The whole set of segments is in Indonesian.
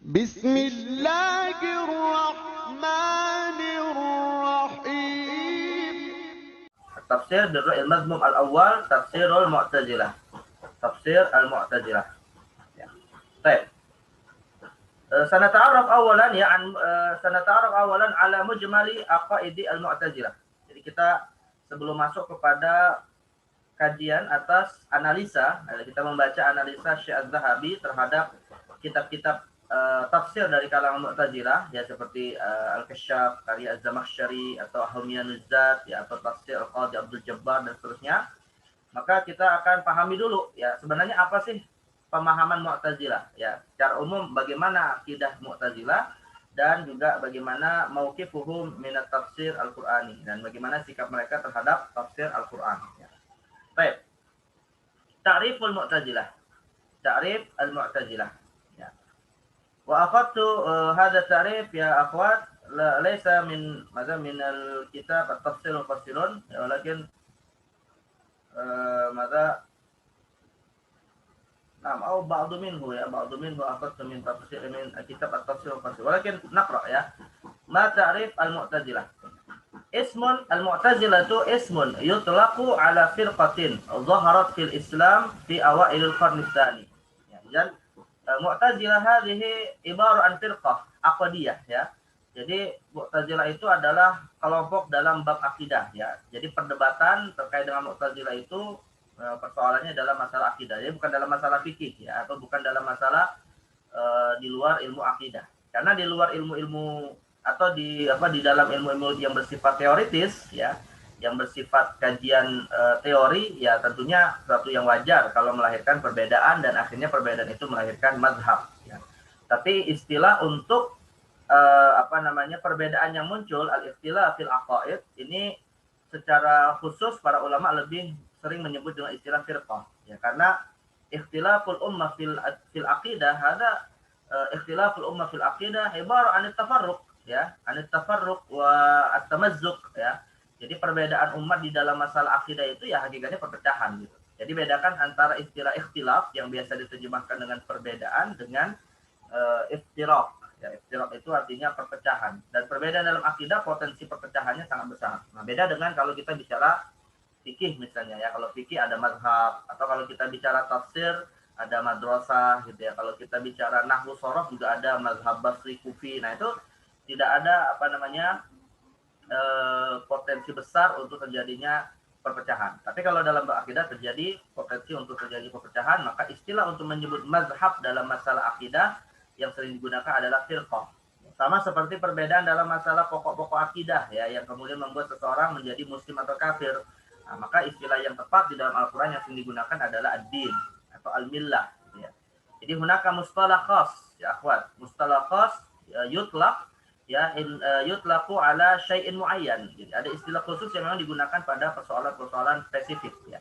بسم الله الرحمن الرحيم. Tafsir Durrul Mazmum al-awwal, Tafsirul Mu'tazilah. Tafsir al-Mu'tazilah. Ya. Baik. Sanata'arraf awalan ya sanata'arraf awalan ala mujmali aqaidi al-Mu'tazilah. Jadi kita sebelum masuk kepada kajian atas analisa, kita membaca analisa Syekh Az-Zahabi terhadap kitab-kitab tafsir dari kalangan Mu'tazilah ya, seperti Al-Kasyaf karya Az-Zamakhsyari atau Ahmiyanuz Zat ya, atau tafsir Al-Qadhi Abdul Jabbar dan seterusnya. Maka kita akan pahami dulu ya, sebenarnya apa sih pemahaman Mu'tazilah ya, secara umum bagaimana akidah Mu'tazilah dan juga bagaimana mauqifuhum minat tafsir Al-Qur'ani dan bagaimana sikap mereka terhadap tafsir Al-Qur'an ya. Baik. Ta'riful Mu'tazilah. Ta'rif al-Mu'tazilah. Ya. Wa akhadtu hadha ta'rif ya akhwat laysa min al-kitab at-tafsir al-fasirun ya, walakin ماذا نعم أو بعض منه أخذت من تفسير من كتاب التفسير والفسر ولكن نقرأ يا ما تعريف المعتزلة اسم المعتزلة اسم يطلق على فرقة ظهرت في الإسلام في أوائل القرن الثاني يعني معتزلة هذه عبارة عن فرقة عقدية ya. Jadi Mu'tazilah itu adalah kelompok dalam bab akidah ya. Jadi perdebatan terkait dengan Mu'tazilah itu persoalannya dalam masalah akidah. Jadi bukan dalam masalah fikih ya, atau bukan dalam masalah di luar ilmu akidah. Karena di luar ilmu-ilmu atau di dalam ilmu-ilmu yang bersifat teoritis ya, yang bersifat kajian teori ya, tentunya sesuatu yang wajar kalau melahirkan perbedaan dan akhirnya perbedaan itu melahirkan mazhab ya. Tapi istilah untuk perbedaan yang muncul al-ikhtilaf fil aqaid ini secara khusus para ulama lebih sering menyebut dengan istilah firqah ya, karena ikhtilaful ummah fil aqidah hada ikhtilaful ummah fil aqidah ibarat an tafarruq ya, an tafarruq wa at-tamazzuq ya. Jadi perbedaan umat di dalam masalah akidah itu ya hakikatnya perpecahan gitu. Jadi bedakan antara istilah ikhtilaf yang biasa diterjemahkan dengan perbedaan dengan iftiraq. Ya, iftiraq itu artinya perpecahan, dan perbedaan dalam akidah potensi perpecahannya sangat besar. Nah, beda dengan kalau kita bicara fikih misalnya ya, kalau fikih ada mazhab, atau kalau kita bicara tafsir ada madrasah gitu ya. Kalau kita bicara nahwu shorof juga ada mazhab Basri Kufi. Nah, itu tidak ada potensi besar untuk terjadinya perpecahan. Tapi kalau dalam akidah terjadi potensi untuk terjadi perpecahan, maka istilah untuk menyebut mazhab dalam masalah akidah yang sering digunakan adalah firqah. Sama seperti perbedaan dalam masalah pokok-pokok akidah ya, yang kemudian membuat seseorang menjadi muslim atau kafir. Nah, maka istilah yang tepat di dalam Al-Quran yang sering digunakan adalah ad-din atau al-millah ya. Jadi hunaka mustalah khas ya akhwat, mustalah khas ya, yutlaqu ala syai'in muayyan. Jadi ada istilah khusus yang memang digunakan pada persoalan-persoalan spesifik ya.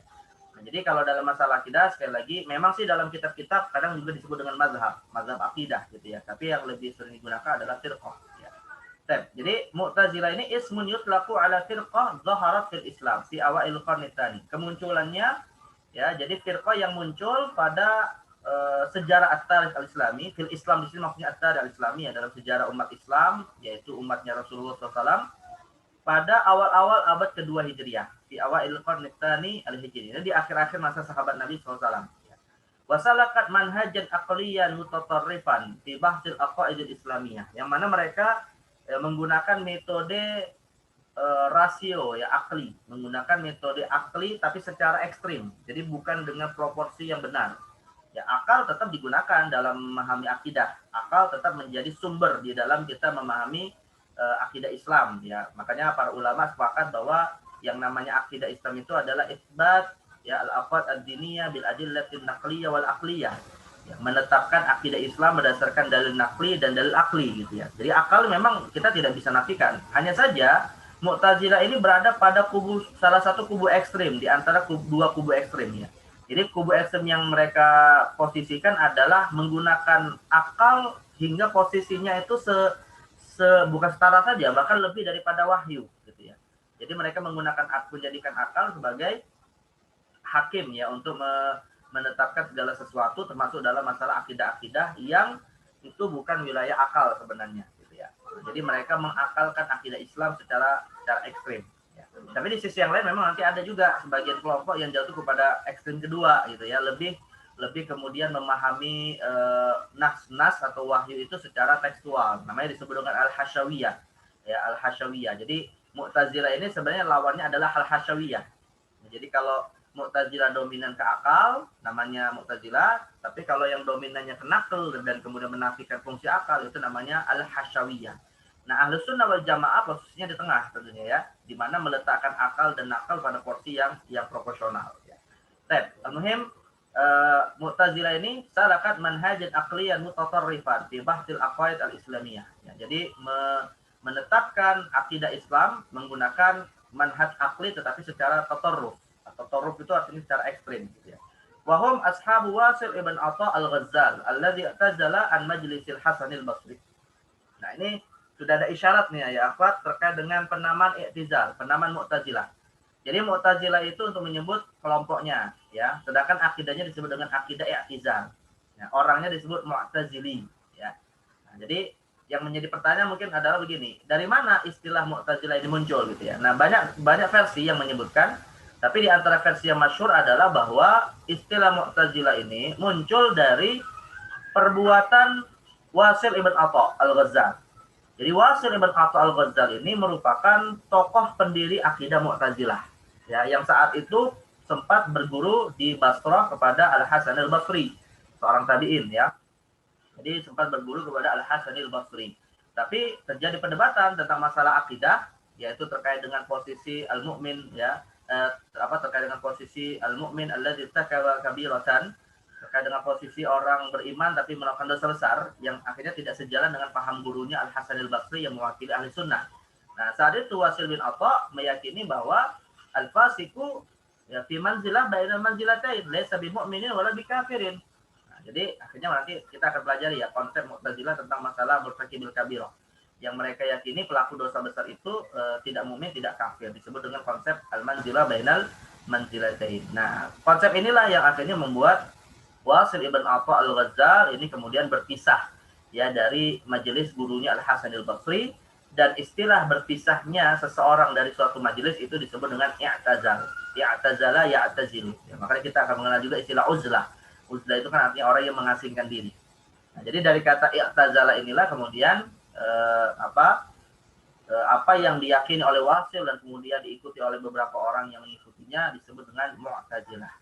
Jadi kalau dalam masalah akidah, sekali lagi, memang sih dalam kitab-kitab kadang juga disebut dengan mazhab akidah gitu ya. Tapi yang lebih sering digunakan adalah firqah. Ya. Jadi Mu'tazilah ini ismun yutlaqu ala firqah zaharat fil Islam fi awail qarni tsani. Kemunculannya ya, jadi firqah yang muncul pada sejarah at-tarikh al-Islami. Fil Islam di sini maksudnya at-tarikh al-Islami ya, dalam sejarah umat Islam, yaitu umatnya Rasulullah SAW pada awal-awal abad kedua Hijriah, di awal qarni tsani al-Hijri. Jadi di akhir-akhir masa sahabat Nabi SAW. Wasalakat manhajan aqliyan mutatarrifan fi bahsil aqaid al-islamiyah, yang mana mereka menggunakan metode rasio ya, akli, menggunakan metode akli tapi secara ekstrim. Jadi bukan dengan proporsi yang benar. Ya, akal tetap digunakan dalam memahami akidah. Akal tetap menjadi sumber di dalam kita memahami akidah Islam ya. Makanya para ulama sepakat bahwa yang namanya akidah Islam itu adalah isbat ya al-aqad ad-diniyah bil adillatin naqliyah wal aqliyah. Ya, menetapkan akidah Islam berdasarkan dalil naqli dan dalil akli gitu ya. Jadi akal memang kita tidak bisa nafikan. Hanya saja Mu'tazilah ini berada pada salah satu kubu ekstrim di antara dua kubu ekstrim ya. Jadi kubu ekstrim yang mereka posisikan adalah menggunakan akal hingga posisinya itu bukan setara saja, bahkan lebih daripada wahyu gitu ya. Jadi mereka menjadikan akal sebagai hakim ya, untuk menetapkan segala sesuatu termasuk dalam masalah akidah-akidah yang itu bukan wilayah akal sebenarnya gitu ya. Jadi mereka mengakalkan akidah Islam secara ekstrim ya. Tapi di sisi yang lain memang nanti ada juga sebagian kelompok yang jatuh kepada ekstrim kedua gitu ya, lebih kemudian memahami nas-nas atau wahyu itu secara tekstual. Namanya disebut dengan al-hasyawiyah ya, al-hasyawiyah. Jadi Mu'tazilah ini sebenarnya lawannya adalah al-hasyawiyah. Jadi kalau Mu'tazilah dominan ke akal, namanya Mu'tazilah. Tapi kalau yang dominannya ke nakal dan kemudian menafikan fungsi akal, itu namanya al-hasyawiyah. Nah, Ahlus Sunnah wal Jamaah posisinya di tengah tentunya ya, di mana meletakkan akal dan nakal pada porsi yang proporsional. Ya. Al-muhim, Mu'tazilah ini salakat manhajan aqliyan mutatarrifan fi bahthil aqaid al-islamiyah. Ya, jadi menetapkan akidah Islam menggunakan manhaj akli tetapi secara tatarruf. Tatarruf itu artinya secara ekstrim gitu ya. Wahum ashabu Wasil ibn Atha al-Ghazzal alladzi i'tazala an majlisil Hasan al-Basri. Nah, ini sudah ada isyarat nih ya akhwat terkait dengan penamaan i'tizal, penamaan Mu'tazilah. Jadi Mu'tazilah itu untuk menyebut kelompoknya ya, sedangkan akidahnya disebut dengan akidah i'tizal. Ya, orangnya disebut Mu'tazili ya. Nah, jadi yang menjadi pertanyaan mungkin adalah begini, dari mana istilah Mu'tazilah ini muncul gitu ya. Nah, banyak versi yang menyebutkan, tapi di antara versi yang masyhur adalah bahwa istilah Mu'tazilah ini muncul dari perbuatan Wasil ibn Atha al-Ghazzal. Jadi Wasil ibn Atha al-Ghazzal ini merupakan tokoh pendiri akidah Mu'tazilah ya, yang saat itu sempat berguru di Basrah kepada Al-Hasan al-Basri, seorang tabi'in ya. Jadi sempat berguru kepada Al-Hasan al-Basri. Tapi terjadi perdebatan tentang masalah akidah, yaitu terkait dengan posisi al-mu'min ya, terkait dengan posisi al-mu'min alladzi irtakaba kabiratan, terkait dengan posisi orang beriman tapi melakukan dosa besar yang akhirnya tidak sejalan dengan paham gurunya Al-Hasan al-Basri yang mewakili ahli sunnah. Nah, saat itu Wasil bin Atha meyakini bahwa al-fasiku ya fi manzilah baina manzilatain, laysa bi mu'minin wala bi kafirin. Jadi akhirnya nanti kita akan pelajari ya konsep Mu'tazilah tentang masalah murtakibil kabirah. Yang mereka yakini pelaku dosa besar itu tidak mukmin, tidak kafir. Disebut dengan konsep al-manzilah bainal manzilatain. Nah, konsep inilah yang akhirnya membuat Wasil ibn Atha al-Ghazzal ini kemudian berpisah ya dari majelis gurunya Al-Hasan al-Basri, dan istilah berpisahnya seseorang dari suatu majelis itu disebut dengan i'tazal. I'tazala ya'tazilu. Ya, makanya kita akan mengenal juga istilah uzlah. Uzlah itu kan artinya orang yang mengasingkan diri. Nah, jadi dari kata i'tazala inilah kemudian apa yang diyakini oleh Wasil dan kemudian diikuti oleh beberapa orang yang mengikutinya disebut dengan Mu'tazilah.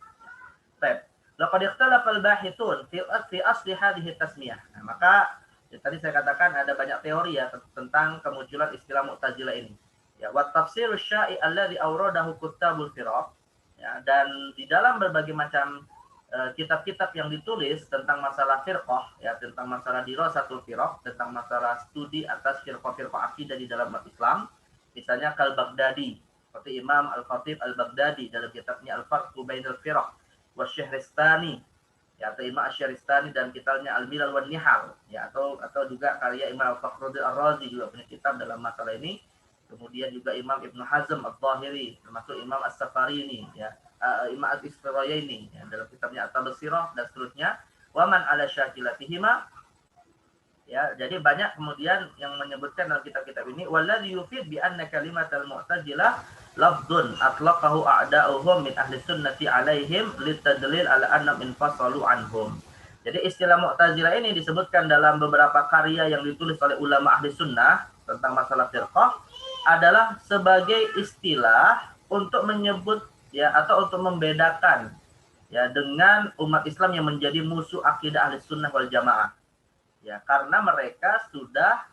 Baik. Laqad ikhtalafa al-bahithun fi asli hadhihi tasmiyah. Nah, maka tadi saya katakan ada banyak teori ya tentang kemunculan istilah Mu'tazilah ini. Ya, wa tafsir asy-sya'i alladhi awradahu kuttabul firaq. Ya, dan di dalam berbagai macam kitab-kitab yang ditulis tentang masalah firqah ya, tentang masalah dirasatul firaq, tentang masalah studi atas firqah-firqah akidah di dalam umat Islam, misalnya Al-Baghdadi, seperti Imam Al-Khatib Al-Baghdadi dalam kitabnya Al-Farqu Bainal Firaq wa Syahristani ya, atau Imam Asy-Syahristani dan kitabnya Al-Milal wan Nihal ya, atau juga karya Imam Al-Fakhruddin Ar-Razi juga punya kitab dalam masalah ini. Kemudian juga Imam Ibnu Hazm Al-Zahiri, termasuk Imam As-Safarini ya, Imam Al-Isfirayaini ya, dalam kitabnya At-Tabsirah dan seterusnya. Waman ala syakilatihima ya, jadi banyak kemudian yang menyebutkan dalam kitab-kitab ini walladzi yufid bi anna kalimatal mu'tazilah lafdun atlaqahu a'da'uhum min ahli sunnati alaihim litadlil ala annam infasalu anhum. Jadi istilah Mu'tazilah ini disebutkan dalam beberapa karya yang ditulis oleh ulama ahli sunnah tentang masalah firqah adalah sebagai istilah untuk menyebut ya, atau untuk membedakan ya dengan umat Islam yang menjadi musuh akidah ahli sunnah wal jamaah ya, karena mereka sudah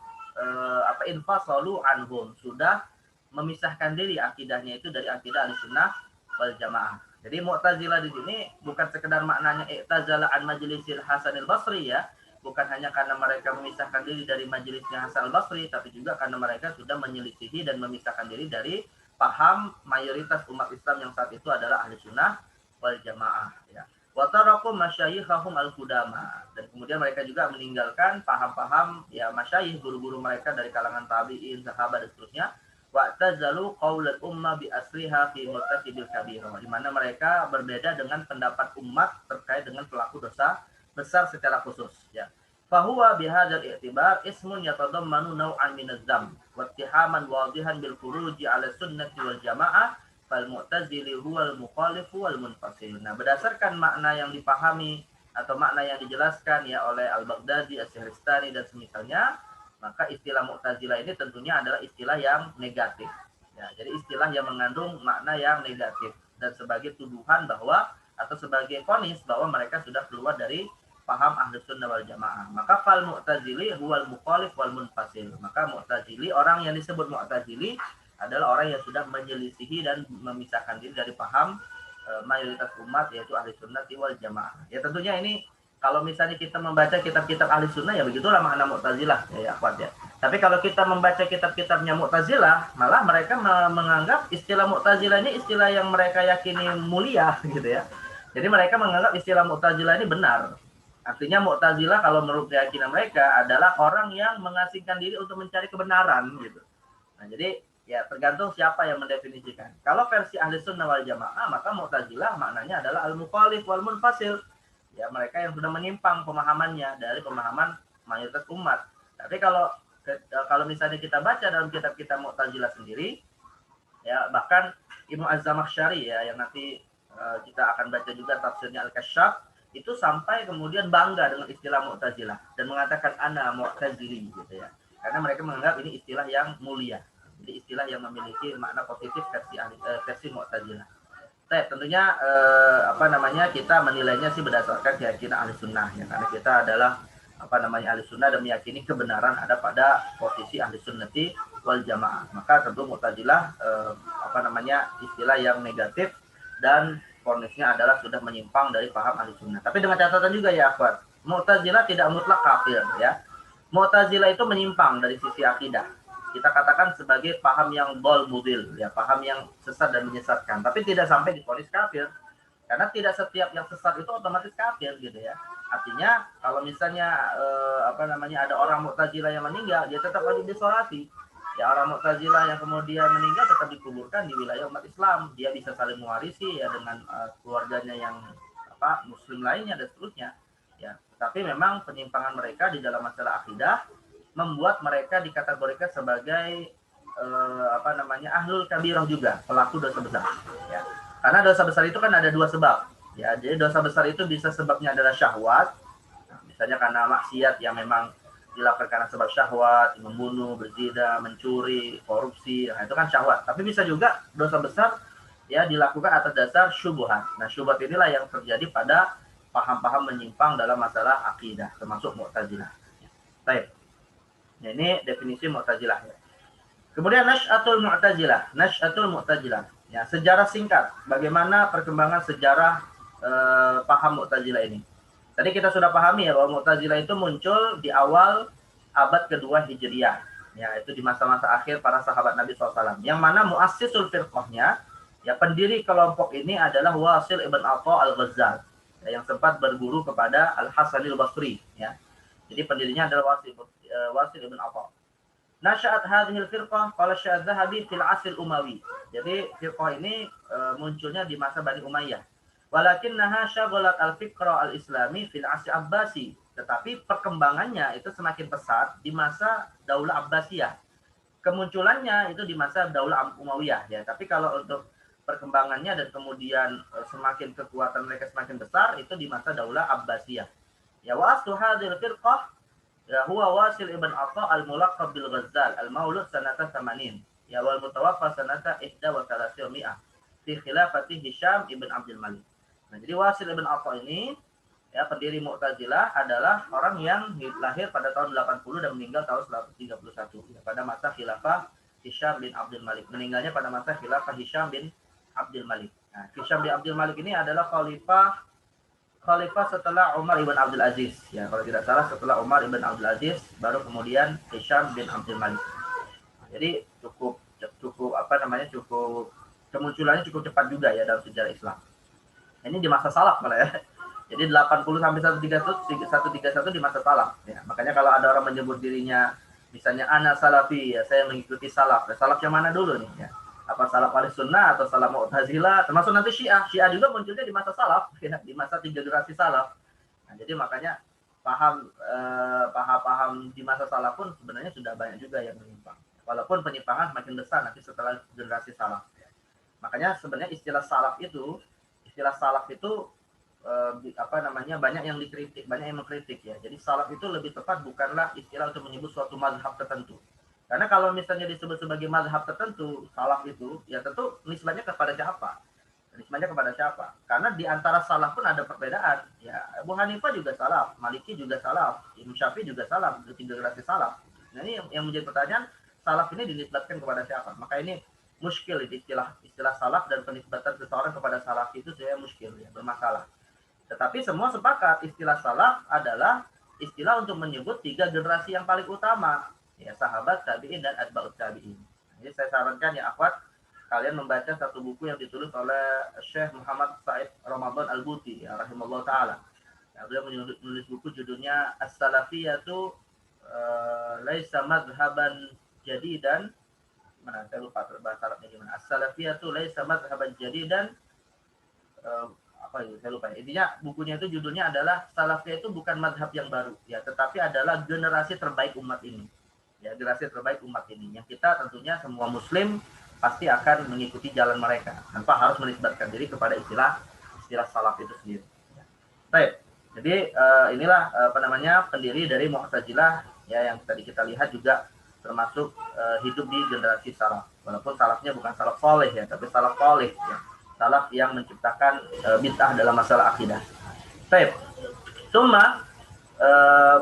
infasalu anhum, sudah memisahkan diri akidahnya itu dari akidah ahli sunnah wal jamaah. Jadi Mu'tazilah di sini bukan sekedar maknanya i'tazala an majlisil Hasan al-Basri ya, bukan hanya karena mereka memisahkan diri dari majelisnya Hasan al-Basri, tapi juga karena mereka sudah menyelisihi dan memisahkan diri dari paham mayoritas umat Islam yang saat itu adalah ahli sunnah wal jamaah ya. Wa taraku masyayikhahum al-qudama, dan kemudian mereka juga meninggalkan paham-paham ya masyayikh, guru-guru mereka dari kalangan tabi'in, sahabat dan seterusnya. Wa tazalu qaulal ummah bi asriha fi murtakibil kabirah, di mana mereka berbeda dengan pendapat umat terkait dengan pelaku dosa besar secara khusus ya. Fahuwa bihadzal i'tibar ismun yatadammanu naw'an min adz-dzam wa ittihaman wadihan bil khuruji 'ala sunnati wal jamaah fal mu'tazili huwal mukhalifu wal munfasil. Nah, berdasarkan makna yang dipahami atau makna yang dijelaskan ya oleh Al-Baghdadi, Asy-Syihristani dan semisalnya, maka istilah Mu'tazilah ini tentunya adalah istilah yang negatif. Ya, jadi istilah yang mengandung makna yang negatif dan sebagai tuduhan bahwa atau sebagai vonis bahwa mereka sudah keluar dari paham Ahlus Sunnah wal Jamaah. Maka fal Mu'tazili huwal mukhalif wal munfasil. Maka Mu'tazili, orang yang disebut Mu'tazili adalah orang yang sudah menyelisihi dan memisahkan diri dari paham mayoritas umat, yaitu Ahlus Sunnah wal Jamaah. Ya tentunya ini kalau misalnya kita membaca kitab-kitab Ahlus Sunnah ya begitulah makna Mu'tazilah ya akhwat ya. Tapi kalau kita membaca kitab-kitabnya Mu'tazilah, malah mereka menganggap istilah Mu'tazilah ini istilah yang mereka yakini mulia gitu ya. Jadi mereka menganggap istilah Mu'tazilah ini benar. Artinya Mu'tazilah kalau menurut keyakinan mereka adalah orang yang mengasingkan diri untuk mencari kebenaran gitu. Nah, jadi ya tergantung siapa yang mendefinisikan. Kalau versi Ahli Sunnah wal Jamaah, maka Mu'tazilah maknanya adalah al-mukhalif wal munfasil. Ya, mereka yang sudah menyimpang pemahamannya dari pemahaman mayoritas umat. Tapi kalau misalnya kita baca dalam kitab-kitab Mu'tazilah sendiri, ya bahkan Ibnu Az-Zamakhsyari ya yang nanti kita akan baca juga tafsirnya Al-Kasyaf, itu sampai kemudian bangga dengan istilah Mu'tazilah dan mengatakan ana Mu'tazili gitu ya. Karena mereka menganggap ini istilah yang mulia. Jadi istilah yang memiliki makna positif versi Mu'tazilah. Tentunya kita menilainya sih berdasarkan keyakinan Ahli Sunnah ya, karena kita adalah Ahli Sunnah dan meyakini kebenaran ada pada posisi Ahli Sunnati wal Jamaah. Maka tentu Mu'tazilah istilah yang negatif dan vonisnya adalah sudah menyimpang dari paham Ahli Sunnah. Tapi dengan catatan juga ya akhwat, Mu'tazilah tidak mutlak kafir ya. Mu'tazilah itu menyimpang dari sisi akidah. Kita katakan sebagai paham yang dol mudil ya, paham yang sesat dan menyesatkan, tapi tidak sampai divonis kafir. Karena tidak setiap yang sesat itu otomatis kafir gitu ya. Artinya kalau misalnya ada orang Mu'tazilah yang meninggal, dia tetap wajib disolati. Ya, orang Mu'tazilah yang kemudian meninggal tetap dikuburkan di wilayah umat Islam. Dia bisa saling mewarisi ya dengan keluarganya yang muslim lainnya dan seterusnya. Ya, tapi memang penyimpangan mereka di dalam masalah akidah membuat mereka dikategorikan sebagai ahlul kabirah juga, pelaku dosa besar. Ya. Karena dosa besar itu kan ada dua sebab. Ya, jadi dosa besar itu bisa sebabnya adalah syahwat. Nah, misalnya karena maksiat yang memang dilakukan karena sebab syahwat, membunuh, berzina, mencuri, korupsi, nah itu kan syahwat. Tapi bisa juga dosa besar ya dilakukan atas dasar syubhat. Nah, syubhat inilah yang terjadi pada paham-paham menyimpang dalam masalah akidah, termasuk Mu'tazilah. Baik. Nah, ini definisi Mu'tazilah ya. Kemudian Nasy'atul Mu'tazilah. Ya, sejarah singkat bagaimana perkembangan sejarah paham Mu'tazilah ini. Tadi kita sudah pahami ya bahwa Mu'tazilah itu muncul di awal abad kedua Hijriyah. Ya, itu di masa-masa akhir para sahabat Nabi SAW. Yang mana muassisul firqahnya, ya pendiri kelompok ini adalah Wasil ibn Atha al-Ghazzal, ya, yang sempat berguru kepada Al-Hasanil Basri. Ya. Jadi pendirinya adalah Wasil ibn Atha. Nasya'at hadhil firqah qala Syadz-Dzahabi fil asr Umawi. Jadi firqah ini munculnya di masa Bani Umayyah. Walakinnaha syaghalat al-fiqra al-islami fil asr Abbasi. Tetapi perkembangannya itu semakin pesat di masa Daulah Abbasiyah. Kemunculannya itu di masa Daulah Umayyah ya. Tapi kalau untuk perkembangannya dan kemudian semakin kekuatan mereka semakin besar itu di masa Daulah Abbasiyah. Ya, wa aslu hadhil firqah ya huwa Wasil ibn Atha al-mulaqab bil Ghazzal al-maulud sanata 80 ya wal mutawaffa sanata 31 fi khilafati Hisham ibn Abdul Malik. Nah, jadi Wasil ibn Atha ini ya pendiri Mu'tazilah adalah orang yang lahir pada tahun 80 dan meninggal tahun 131 ya, pada masa khilafah Hisham bin Abdul Malik. Meninggalnya pada masa khilafah Hisham bin Abdul Malik. Nah, Hisham bin Abdul Malik ini adalah khalifah setelah Umar ibn Abdul Aziz. Ya, kalau tidak salah setelah Umar ibn Abdul Aziz baru kemudian Hisham bin Abdul Malik. Jadi cukup kemunculannya cukup cepat juga ya dalam sejarah Islam. Ini di masa salaf malah ya. Jadi 80 sampai 131 di masa salaf ya. Makanya kalau ada orang menyebut dirinya misalnya ana salafi ya, saya mengikuti salaf. Ya, salaf yang mana dulu nih ya? Apa salaf Ahli Sunnah atau salaf Mu'tazilah, termasuk nanti Syiah. Syiah juga munculnya di masa salaf ya, di masa 3 generasi salaf. Nah, jadi makanya paham di masa salaf pun sebenarnya sudah banyak juga yang menyimpang. Walaupun penyimpangan semakin besar nanti setelah generasi salaf. Makanya sebenarnya istilah salaf itu banyak yang dikritik, banyak yang mengkritik ya. Jadi salaf itu lebih tepat bukanlah istilah untuk menyebut suatu mazhab tertentu. Karena kalau misalnya disebut sebagai mazhab tertentu, salaf itu ya tentu nisbahnya kepada siapa? Nisbahnya kepada siapa? Karena di antara salaf pun ada perbedaan. Ya, Abu Hanifah juga salaf, Maliki juga salaf, Imam Syafi'i juga salaf, tiga generasi salaf. Nah, ini yang menjadi pertanyaan, salaf ini dinisbatkan kepada siapa? Maka ini muskil istilah salaf dan penisbatan seseorang kepada salaf itu saya muskil ya, bermasalah. Tetapi semua sepakat istilah salaf adalah istilah untuk menyebut tiga generasi yang paling utama, ya sahabat, tabi'in dan atba'ut tabi'in. Jadi saya sarankan ya akhwat, kalian membaca satu buku yang ditulis oleh Syekh Muhammad Said Ramadan Al-Buti ya rahimahullah taala. Ya, beliau menulis buku judulnya As-Salafiyatu laisa madhhaban jadidan. Mana saya lupa bahasa Arabnya gimana. As-Salafiyatu laisa madhhaban jadidan saya lupa. Intinya bukunya itu judulnya adalah Salafiyah itu bukan madhab yang baru ya, tetapi adalah generasi terbaik umat ini. Ya, generasi terbaik umat ini. Yang kita tentunya semua muslim pasti akan mengikuti jalan mereka tanpa harus menisbatkan diri kepada istilah salaf itu sendiri. Baik. Jadi inilah pendiri dari Mu'tazilah ya, yang tadi kita lihat juga termasuk hidup di generasi salaf. Walaupun salafnya bukan salaf soleh ya, tapi salaf soleh ya. Salaf yang menciptakan bid'ah dalam masalah akidah. Baik. Cuma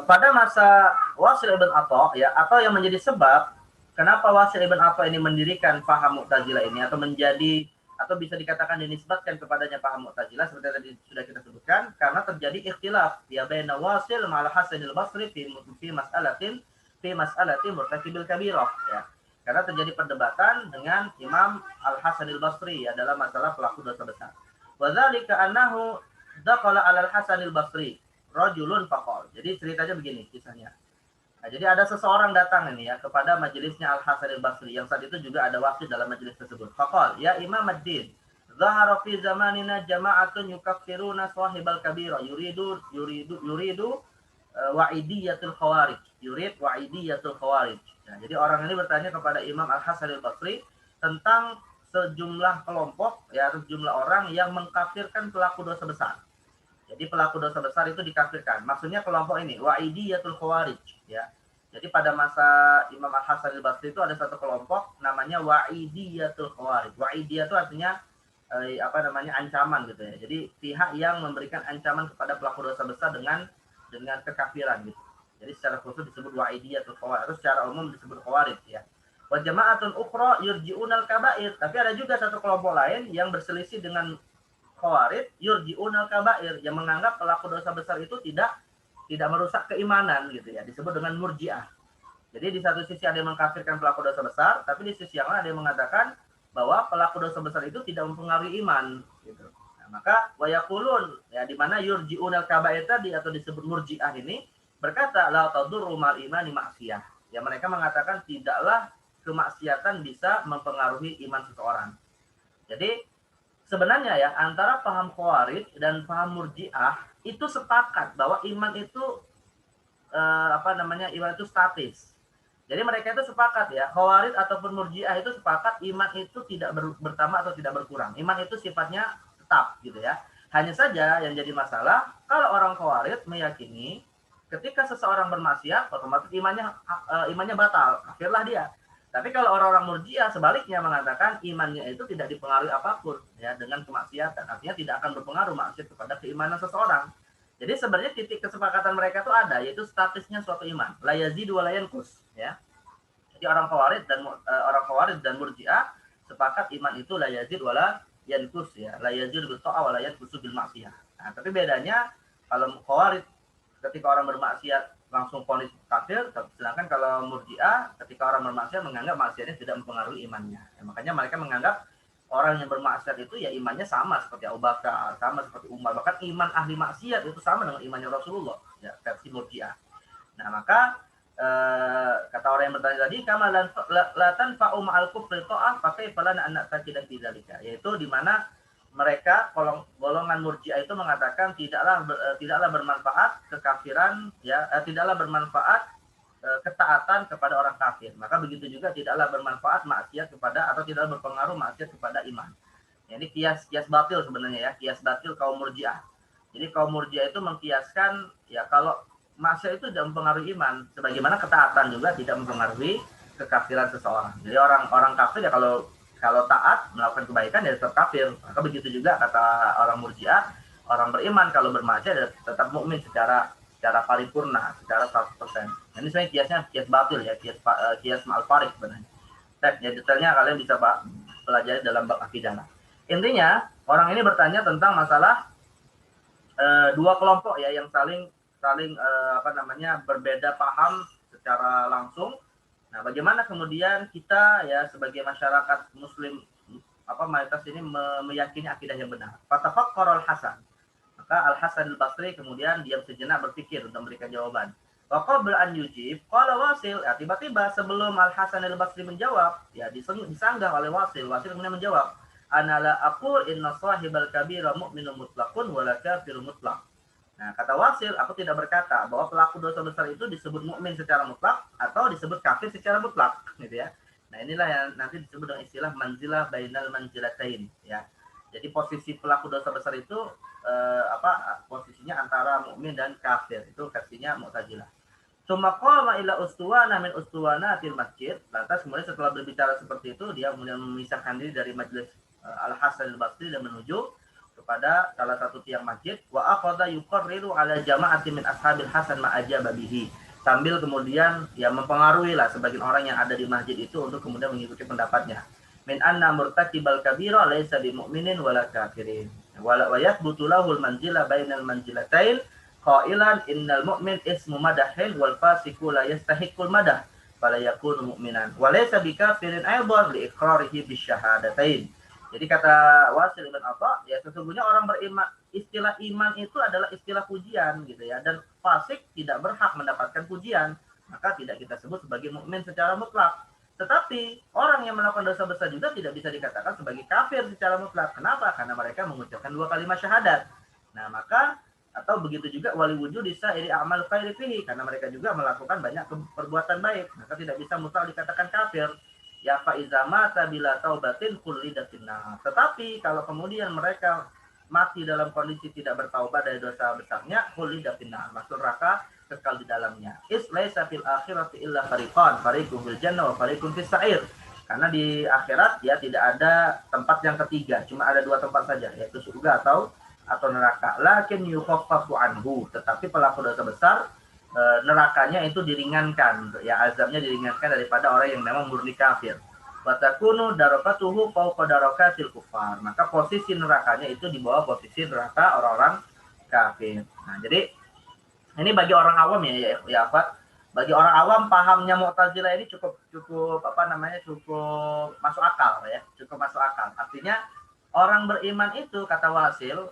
pada masa Wasil ibn Atha ya, atau yang menjadi sebab kenapa Wasil ibn Atha ini mendirikan paham Mu'tazilah ini atau bisa dikatakan dinisbatkan kepadanya paham Mu'tazilah seperti tadi sudah kita sebutkan, karena terjadi ikhtilaf ya baina Wasil ma'al Hasan al-Basri fi mas'alatin murtakibil kabirah ya. Karena terjadi perdebatan dengan Imam Al-Hasan al-Basri ya dalam masalah pelaku dosa besar. Wa dzalika annahu daqala 'ala Al-Hasan al-Basri rajulun faqal. Jadi ceritanya begini kisahnya. Nah, jadi ada seseorang datang ini ya kepada majelisnya Al-Hasan al-Basri yang saat itu juga ada wasit dalam majelis tersebut. Faqal, ya Imam ad-Din, zahara fi zamanina jama'atun yukaffiruna sahibal kabira yuridu wa'idiyatul khawarij. Yurid wa'idiyatul khawarij. Nah, jadi orang ini bertanya kepada Imam Al-Hasan al-Basri tentang sejumlah kelompok ya, sejumlah orang yang mengkafirkan pelaku dosa besar. Jadi pelaku dosa besar itu dikafirkan. Maksudnya kelompok ini wa'idiyatul khawarij ya. Jadi pada masa Imam Al-Hasan al-Basri itu ada satu kelompok namanya wa'idiyatul khawarij. Wa'idiyah itu artinya ancaman gitu ya. Jadi pihak yang memberikan ancaman kepada pelaku dosa besar dengan kekafiran gitu. Jadi secara khusus disebut wa'idiyatul khawarij, atau secara umum disebut khawarij ya. Wa jama'atun ukhra yurji'unal kaba'ir. Tapi ada juga satu kelompok lain yang berselisih dengan khawarij, yurji'unal kaba'ir, yang menganggap pelaku dosa besar itu tidak merusak keimanan gitu ya. Disebut dengan murji'ah. Jadi di satu sisi ada yang mengkafirkan pelaku dosa besar, tapi di sisi yang lain ada yang mengatakan bahwa pelaku dosa besar itu tidak mempengaruhi iman gitu. Nah, maka wa yaqulun ya, di mana yurji'unal kaba'ir tadi atau disebut murji'ah ini berkata la tadurru mal imani ma'siyah. Ya, mereka mengatakan tidaklah kemaksiatan bisa mempengaruhi iman seseorang. Jadi sebenarnya ya antara paham khawarij dan paham murji'ah itu sepakat bahwa iman itu iman itu statis. Jadi mereka itu sepakat ya, khawarij ataupun murji'ah itu sepakat iman itu tidak bertambah atau tidak berkurang. Iman itu sifatnya tetap gitu ya. Hanya saja yang jadi masalah kalau orang khawarij meyakini ketika seseorang bermaksiat otomatis imannya batal, kafirlah dia. Tapi kalau orang-orang murji'ah sebaliknya mengatakan imannya itu tidak dipengaruhi apapun ya dengan kemaksiatan. Artinya tidak akan berpengaruh maksiat kepada keimanan seseorang. Jadi sebenarnya titik kesepakatan mereka itu ada, yaitu statusnya suatu iman, la yazidu wa la yanqus ya. Jadi orang khawarij dan murji'ah sepakat iman itu la yazid wa la yanqus ya, la yazid bil ta'ah wa la yanqus bil maksiyah. Nah, tapi bedanya kalau khawarij ketika orang bermaksiat langsung vonis kafir, sedangkan kalau murji'ah ketika orang bermaksiat menganggap maksiatnya tidak mempengaruhi imannya. Ya, makanya mereka menganggap orang yang bermaksiat itu ya imannya sama seperti Abu Bakar, sama seperti Umar, bahkan iman ahli maksiat itu sama dengan imannya Rasulullah, ya versi murji'ah. Nah, maka kata orang yang bertanya tadi, kama la tanfa'u ma'al kufri ta'ah fa kaifa lana an na'taqidan fi dzalika, yaitu di mana mereka golongan Murji'ah itu mengatakan tidaklah bermanfaat kekafiran ya, tidaklah bermanfaat ketaatan kepada orang kafir. Maka begitu juga tidaklah bermanfaat maksiat kepada atau tidaklah berpengaruh maksiat kepada iman. Ya, ini kias batil sebenarnya ya, kias batil kaum Murji'ah. Jadi kaum Murji'ah itu mengkiaskan ya kalau maksiat itu tidak mempengaruhi iman, sebagaimana ketaatan juga tidak mempengaruhi kekafiran seseorang. Jadi orang kafir ya kalau taat melakukan kebaikan ya tetap kafir. Maka begitu juga kata orang Murji'ah, orang beriman kalau bermaksiat ya tetap mukmin secara paripurna, secara 100%. Nah, ini sebenarnya kiasnya kias batil ya, kias ma'al farid sebenarnya. Ya, detailnya kalian bisa pelajari dalam bab akidah. Intinya orang ini bertanya tentang masalah dua kelompok ya yang saling berbeda paham secara langsung. Nah, bagaimana kemudian kita ya sebagai masyarakat muslim mayoritas ini meyakini akidah yang benar. Fatafakkar al-Hasan. Maka Al-Hasan al-Basri kemudian diam sejenak berpikir untuk memberikan jawaban. Wa qabla an yujib qala Wasil, ya tiba-tiba sebelum Al-Hasan al-Basri menjawab, ya disanggah oleh Wasil. Wasil kemudian menjawab, ana la aqul inna sahibal kabira mu'minun mutlaqun wa la kafirun mutlaq. Nah, kata Wasil, aku tidak berkata bahwa pelaku dosa besar itu disebut mukmin secara mutlak atau disebut kafir secara mutlak, gitu ya. Nah, inilah yang nanti disebut dengan istilah manzilah bainal manzilatain, ya. Jadi posisi pelaku dosa besar itu posisinya antara mukmin dan kafir, itu versinya Mu'tazilah. Summa qama ila ustuwana min ustuwanatil masjid. Lantas kemudian setelah berbicara seperti itu, dia kemudian memisahkan diri dari majelis Al-Hasan al-Basri dan menuju kepada salah satu tiang masjid, wa akhadha yuqarriru ala jama'ati min ashabil Hasan ma ajaba bihi, sambil kemudian ya mempengaruhi lah sebagian orang yang ada di masjid itu untuk kemudian mengikuti pendapatnya, min anna murtakibal kabira laysa bimu'minin wala kafirin wala wa yathbutu lahul manzila bainal manzilatain qailan innal mu'min ismu madahin wal fasiqu la yastahiqul madah fala yakunu mu'minan wa laysa bikafirin aidan li iqrarihi bisyahadatain. Jadi kata Wasil ibn Atha, ya sesungguhnya orang beriman, istilah iman itu adalah istilah pujian gitu ya, dan fasik tidak berhak mendapatkan pujian, maka tidak kita sebut sebagai mukmin secara mutlak. Tetapi orang yang melakukan dosa besar juga tidak bisa dikatakan sebagai kafir secara mutlak. Kenapa? Karena mereka mengucapkan 2 kalimat syahadat. Nah, maka atau begitu juga wali wujud bisa iri amal khairi fihi, karena mereka juga melakukan banyak perbuatan baik, maka tidak bisa mutlak dikatakan kafir. Ya faiza mata bila taubatin kullidatin nar. Tetapi kalau kemudian mereka mati dalam kondisi tidak bertaubat dari dosa besarnya, kullidatin nar, masuk neraka, kekal di dalamnya. Is laisa fil akhirati illa fariqan, fariqun fil jannah wa fariqun fis sa'ir. Karena di akhirat ya tidak ada tempat yang ketiga, cuma ada 2 tempat saja, yaitu surga atau neraka. Lakin yukhaffafu anhu, tetapi pelaku dosa besar nerakanya itu diringankan, ya azabnya diringankan daripada orang yang memang murni kafir. Watakunu darokatuhu fauqa darokatil kufar. Maka posisi nerakanya itu di bawah posisi neraka orang-orang kafir. Nah, jadi ini bagi orang awam ya Pak. Bagi orang awam pahamnya Mu'tazilah ini cukup masuk akal ya, cukup masuk akal. Artinya orang beriman itu kata Wasil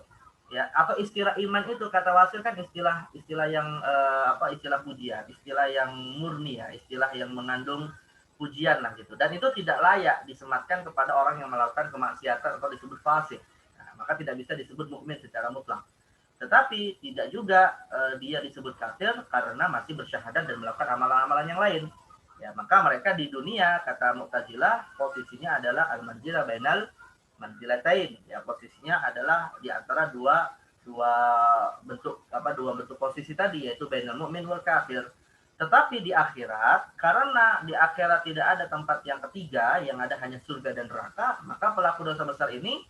ya, atau istilah iman itu kata Wasil kan istilah yang istilah pujian, istilah yang murni ya, istilah yang mengandung pujian lah gitu, dan itu tidak layak disematkan kepada orang yang melakukan kemaksiatan atau disebut fasik. Nah, maka tidak bisa disebut mukmin secara mutlak. Tetapi tidak juga dia disebut kafir karena masih bersyahadat dan melakukan amalan-amalan yang lain. Ya, maka mereka di dunia kata Mu'tazilah posisinya adalah al-manzilah bainal manzilatain, ya posisinya adalah di antara dua bentuk posisi tadi, yaitu bainal mu'min wal kafir. Tetapi di akhirat, karena di akhirat tidak ada tempat yang ketiga, yang ada hanya surga dan neraka, maka pelaku dosa besar ini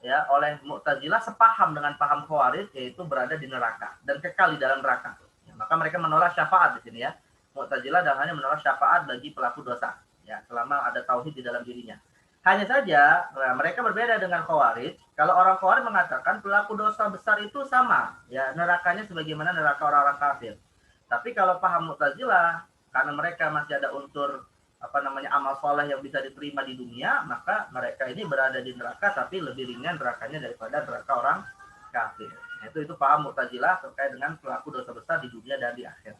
ya oleh Mu'tazilah sepaham dengan paham Khawarij, yaitu berada di neraka dan kekal di dalam neraka. Ya, maka mereka menolak syafaat di sini ya. Mu'tazilah dan hanya menolak syafaat bagi pelaku dosa, ya selama ada tauhid di dalam dirinya. Hanya saja mereka berbeda dengan Khawarij. Kalau orang Khawarij mengatakan pelaku dosa besar itu sama, ya nerakanya sebagaimana neraka orang-orang kafir. Tapi kalau paham Mu'tazilah, karena mereka masih ada unsur amal soleh yang bisa diterima di dunia, maka mereka ini berada di neraka tapi lebih ringan nerakanya daripada neraka orang kafir. Itu paham Mu'tazilah terkait dengan pelaku dosa besar di dunia dan di akhir.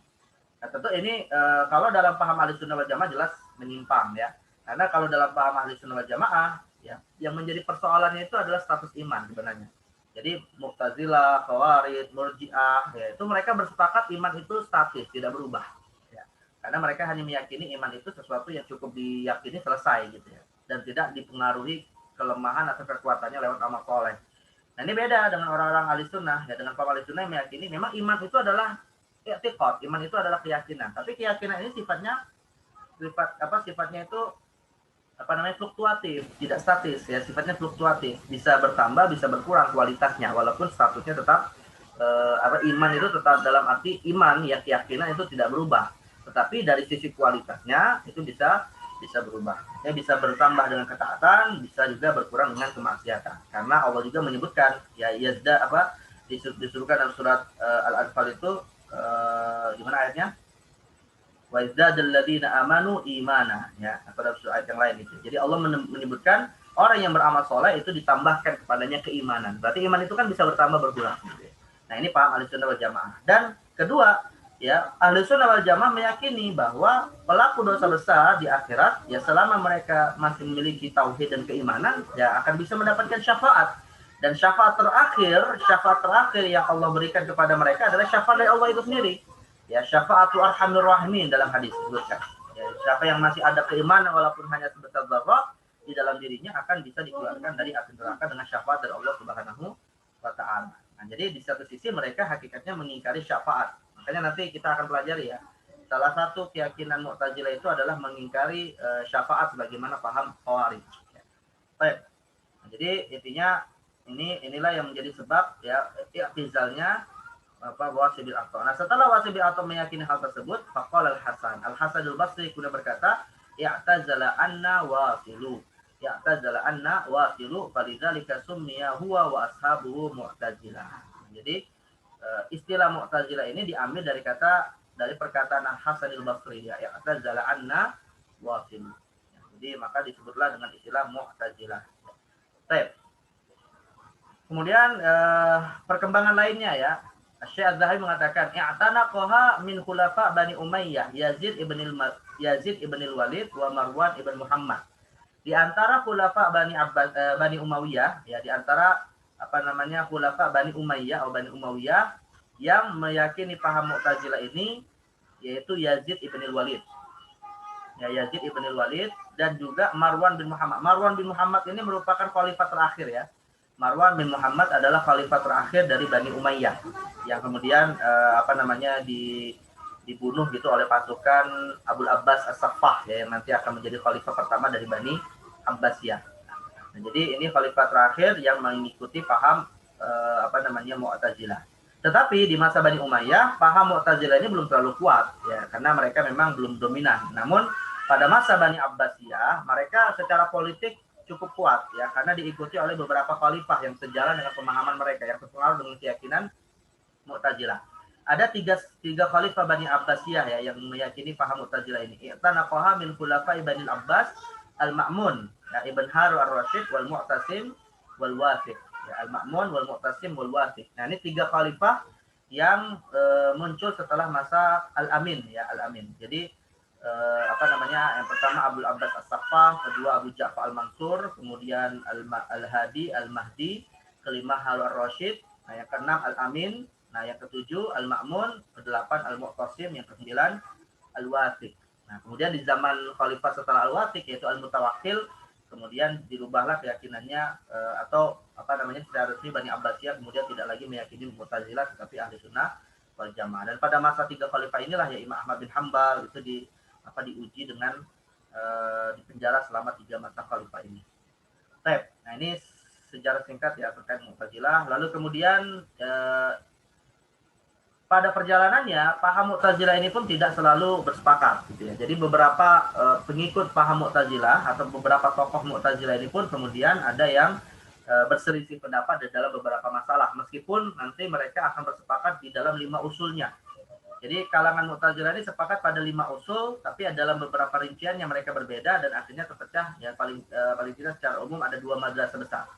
Nah, tentu ini kalau dalam paham Ahlussunnah wal Jamaah jelas menyimpang ya. Karena kalau dalam paham Ahlussunnah wal Jamaah ya. Yang menjadi persoalannya itu adalah status iman sebenarnya. Jadi Mu'tazilah, Khawarij, Murji'ah, ya, itu mereka bersepakat iman itu statis, tidak berubah. Ya. Karena mereka hanya meyakini iman itu sesuatu yang cukup diyakini selesai gitu ya, dan tidak dipengaruhi kelemahan atau kekuatannya lewat amal soleh. Nah ini beda dengan orang-orang ahli sunnah ya, dengan kaum ahli sunnah yang meyakini memang iman itu adalah i'tiqad, iman itu adalah keyakinan. Tapi keyakinan ini sifatnya itu fluktuatif, tidak statis ya, sifatnya fluktuatif, bisa bertambah bisa berkurang kualitasnya, walaupun statusnya tetap iman itu tetap dalam arti iman ya, keyakinan itu tidak berubah, tetapi dari sisi kualitasnya itu bisa berubah ya, bisa bertambah dengan ketaatan, bisa juga berkurang dengan kemaksiatan, karena Allah juga menyebutkan ya yazda disuruhkan dalam surat Al-Anfal itu gimana ayatnya, wa izdadal ladzina amanu imana ya, atau dalam ayat yang lain itu. Jadi Allah menyebutkan orang yang beramal soleh itu ditambahkan kepadanya keimanan. Berarti iman itu kan bisa bertambah berkurang gitu ya. Nah, ini paham Ahlussunnah wal Jamaah. Dan kedua, ya, Ahlussunnah wal Jamaah meyakini bahwa pelaku dosa besar di akhirat ya, selama mereka masih memiliki tauhid dan keimanan ya, akan bisa mendapatkan syafaat. Dan syafaat terakhir yang Allah berikan kepada mereka adalah syafaat dari Allah itu sendiri. Ya, syafa'atu arhamir rahimin dalam hadis disebutkan. Ya, siapa yang masih ada keimanan walaupun hanya sebesar dzarrah di dalam dirinya akan bisa dikeluarkan dari api neraka dengan syafaat dari Allah Subhanahu wa taala. Nah, jadi di satu sisi mereka hakikatnya mengingkari syafaat. Makanya nanti kita akan pelajari ya. Salah satu keyakinan Mu'tazilah itu adalah mengingkari syafaat sebagaimana paham Khawarij. Ya. Baik. Nah, jadi intinya inilah yang menjadi sebab ya i'tizalnya wasibil ato. Nah, setelah wasibil ato meyakini hal tersebut, faqala Al-Hasan al-Basri kemudian berkata, i'tazala anna wasilu. I'tazala anna wasilu falidzalika summiya huwa wa ashabuhu Mu'tazilah. Jadi istilah Mu'tazilah ini diambil dari perkataan Al-Hasan al-Basri ya, i'tazala anna wasilu. Ya, jadi maka disebutlah dengan istilah Mu'tazilah. Baik. Kemudian perkembangan lainnya ya. Syekh Az-Zahabi mengatakan i'tanaqaha min khulafa Bani Umayyah Yazid ibn al-Walid wa Marwan ibn Muhammad. Di antara khulafa Bani Umayyah ya, di antara khulafa Bani Umayyah atau Bani Umayyah yang meyakini paham Mu'tazilah ini yaitu Yazid ibn al-Walid. Ya, Yazid ibn al-Walid dan juga Marwan bin Muhammad. Marwan bin Muhammad ini merupakan khalifah terakhir ya. Marwan bin Muhammad adalah khalifah terakhir dari Bani Umayyah yang kemudian dibunuh gitu oleh pasukan Abu Abbas As-Saffah ya, yang nanti akan menjadi khalifah pertama dari Bani Abbasiyah. Nah, jadi ini khalifah terakhir yang mengikuti paham Mu'tazilah. Tetapi di masa Bani Umayyah paham Mu'tazilah ini belum terlalu kuat ya, karena mereka memang belum dominan. Namun pada masa Bani Abbasiyah mereka secara politik cukup kuat ya, karena diikuti oleh beberapa khalifah yang sejalan dengan pemahaman mereka yang terpengaruh dengan keyakinan Mu'tazilah. Ada tiga khalifah Bani Abbasiyah ya yang meyakini paham Mu'tazilah ini. I'tanaqaha min khulafa'i Bani Abbas Al-Ma'mun ya, Ibn Harun Ar-Rasyid wal Mu'tasim wal Wathiq. Ya, Al-Ma'mun wal Mu'tasim wal Wathiq. Nah, ini tiga khalifah yang muncul setelah masa Al-Amin ya, Al-Amin. Jadi yang pertama Abu Abbas As-Saffah, kedua Abu Ja'far Al-Mansur, kemudian Al-Hadi Al-Mahdi, kelima Harun Ar-Rasyid, nah yang keenam Al-Amin, nah yang ketujuh Al-Ma'mun, kedelapan Al-Mu'tasim, yang kesembilan Al-Wathiq. Nah, kemudian di zaman khalifah setelah Al-Wathiq yaitu Al-Mutawakkil, kemudian dirubahlah keyakinannya secara resmi Bani Abbasiyah kemudian tidak lagi meyakini Mu'tazilah tetapi Ahli Sunnah wal Jamaah. Dan pada masa tiga khalifah inilah ya Imam Ahmad bin Hanbal itu diuji dengan dipenjara selama 3 masa khalifah ini. Nah, ini sejarah singkat ya terkait Mu'tazilah. Lalu kemudian pada perjalanannya paham Mu'tazilah ini pun tidak selalu bersepakat gitu ya. Jadi beberapa pengikut paham Mu'tazilah atau beberapa tokoh Mu'tazilah ini pun kemudian ada yang berselisih pendapat dalam beberapa masalah, meskipun nanti mereka akan bersepakat di dalam 5 usulnya. Jadi kalangan Mu'tazilah ini sepakat pada 5 usul, tapi dalam beberapa rincian yang mereka berbeda dan akhirnya terpecah ya, paling tidak secara umum ada 2 madrasah besar.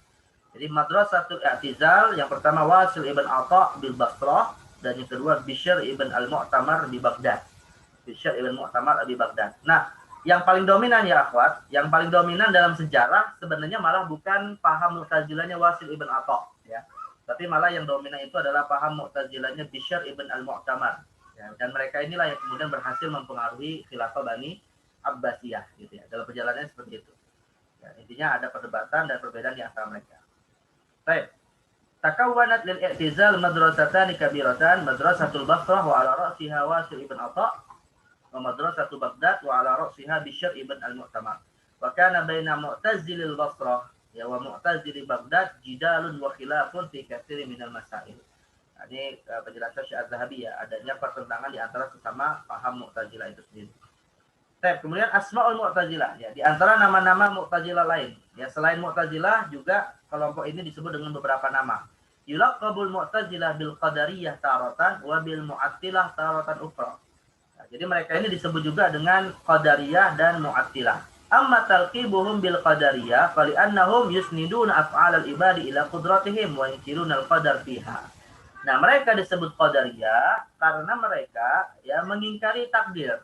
Jadi madrasatul i'tizal yang pertama Wasil ibn Atha bil Basrah dan yang kedua Bishr ibn al-Mu'tamar di Baghdad. Bishr ibn Mu'tamar di Baghdad. Nah, yang paling dominan ya akhwat, yang paling dominan dalam sejarah sebenarnya malah bukan paham Mu'tazilahnya Wasil ibn Atha ya. Tapi malah yang dominan itu adalah paham Mu'tazilahnya Bishr ibn al-Mu'tamar. Ya, dan mereka inilah yang kemudian berhasil mempengaruhi khilafah Bani Abbasiyah gitu ya. Dalam perjalanannya seperti itu. Ya, intinya ada perdebatan dan perbedaan di antara mereka. Baik. Takawwanat lil i'tizal madrasatan kabiratan, madrasatul Basrah wa ala ra'siha Wasil ibn Atha wa madrasatu Baghdad wa ala ra'siha Bishr ibn al-Mu'tamar. Wa kana baina mu'tazilil Basrah ya wa mu'tazili Baghdad jidalun wa khilafun fi katsirin minal masail. Nah, ini penjelasan Syekh Az-Zahabi ya, adanya pertentangan di antara sesama paham Mu'tazilah itu sendiri. Kemudian Asmaul Mu'tazilah ya, di antara nama-nama Mu'tazilah lain ya, selain Mu'tazilah juga kelompok ini disebut dengan beberapa nama. Yulaqabul Mu'tazilah bil Qadariyah taratan wa bil Mu'attilah taratan ukhra. Jadi mereka ini disebut juga dengan Qadariyah dan Mu'attilah. Amma talqibuhum bil Qadariyah fali annahum yusniduna af'alal ibadi ila qudratihim wa yunkiruna al-qadar fiha. Nah, mereka disebut Qadariyah karena mereka ya mengingkari takdir.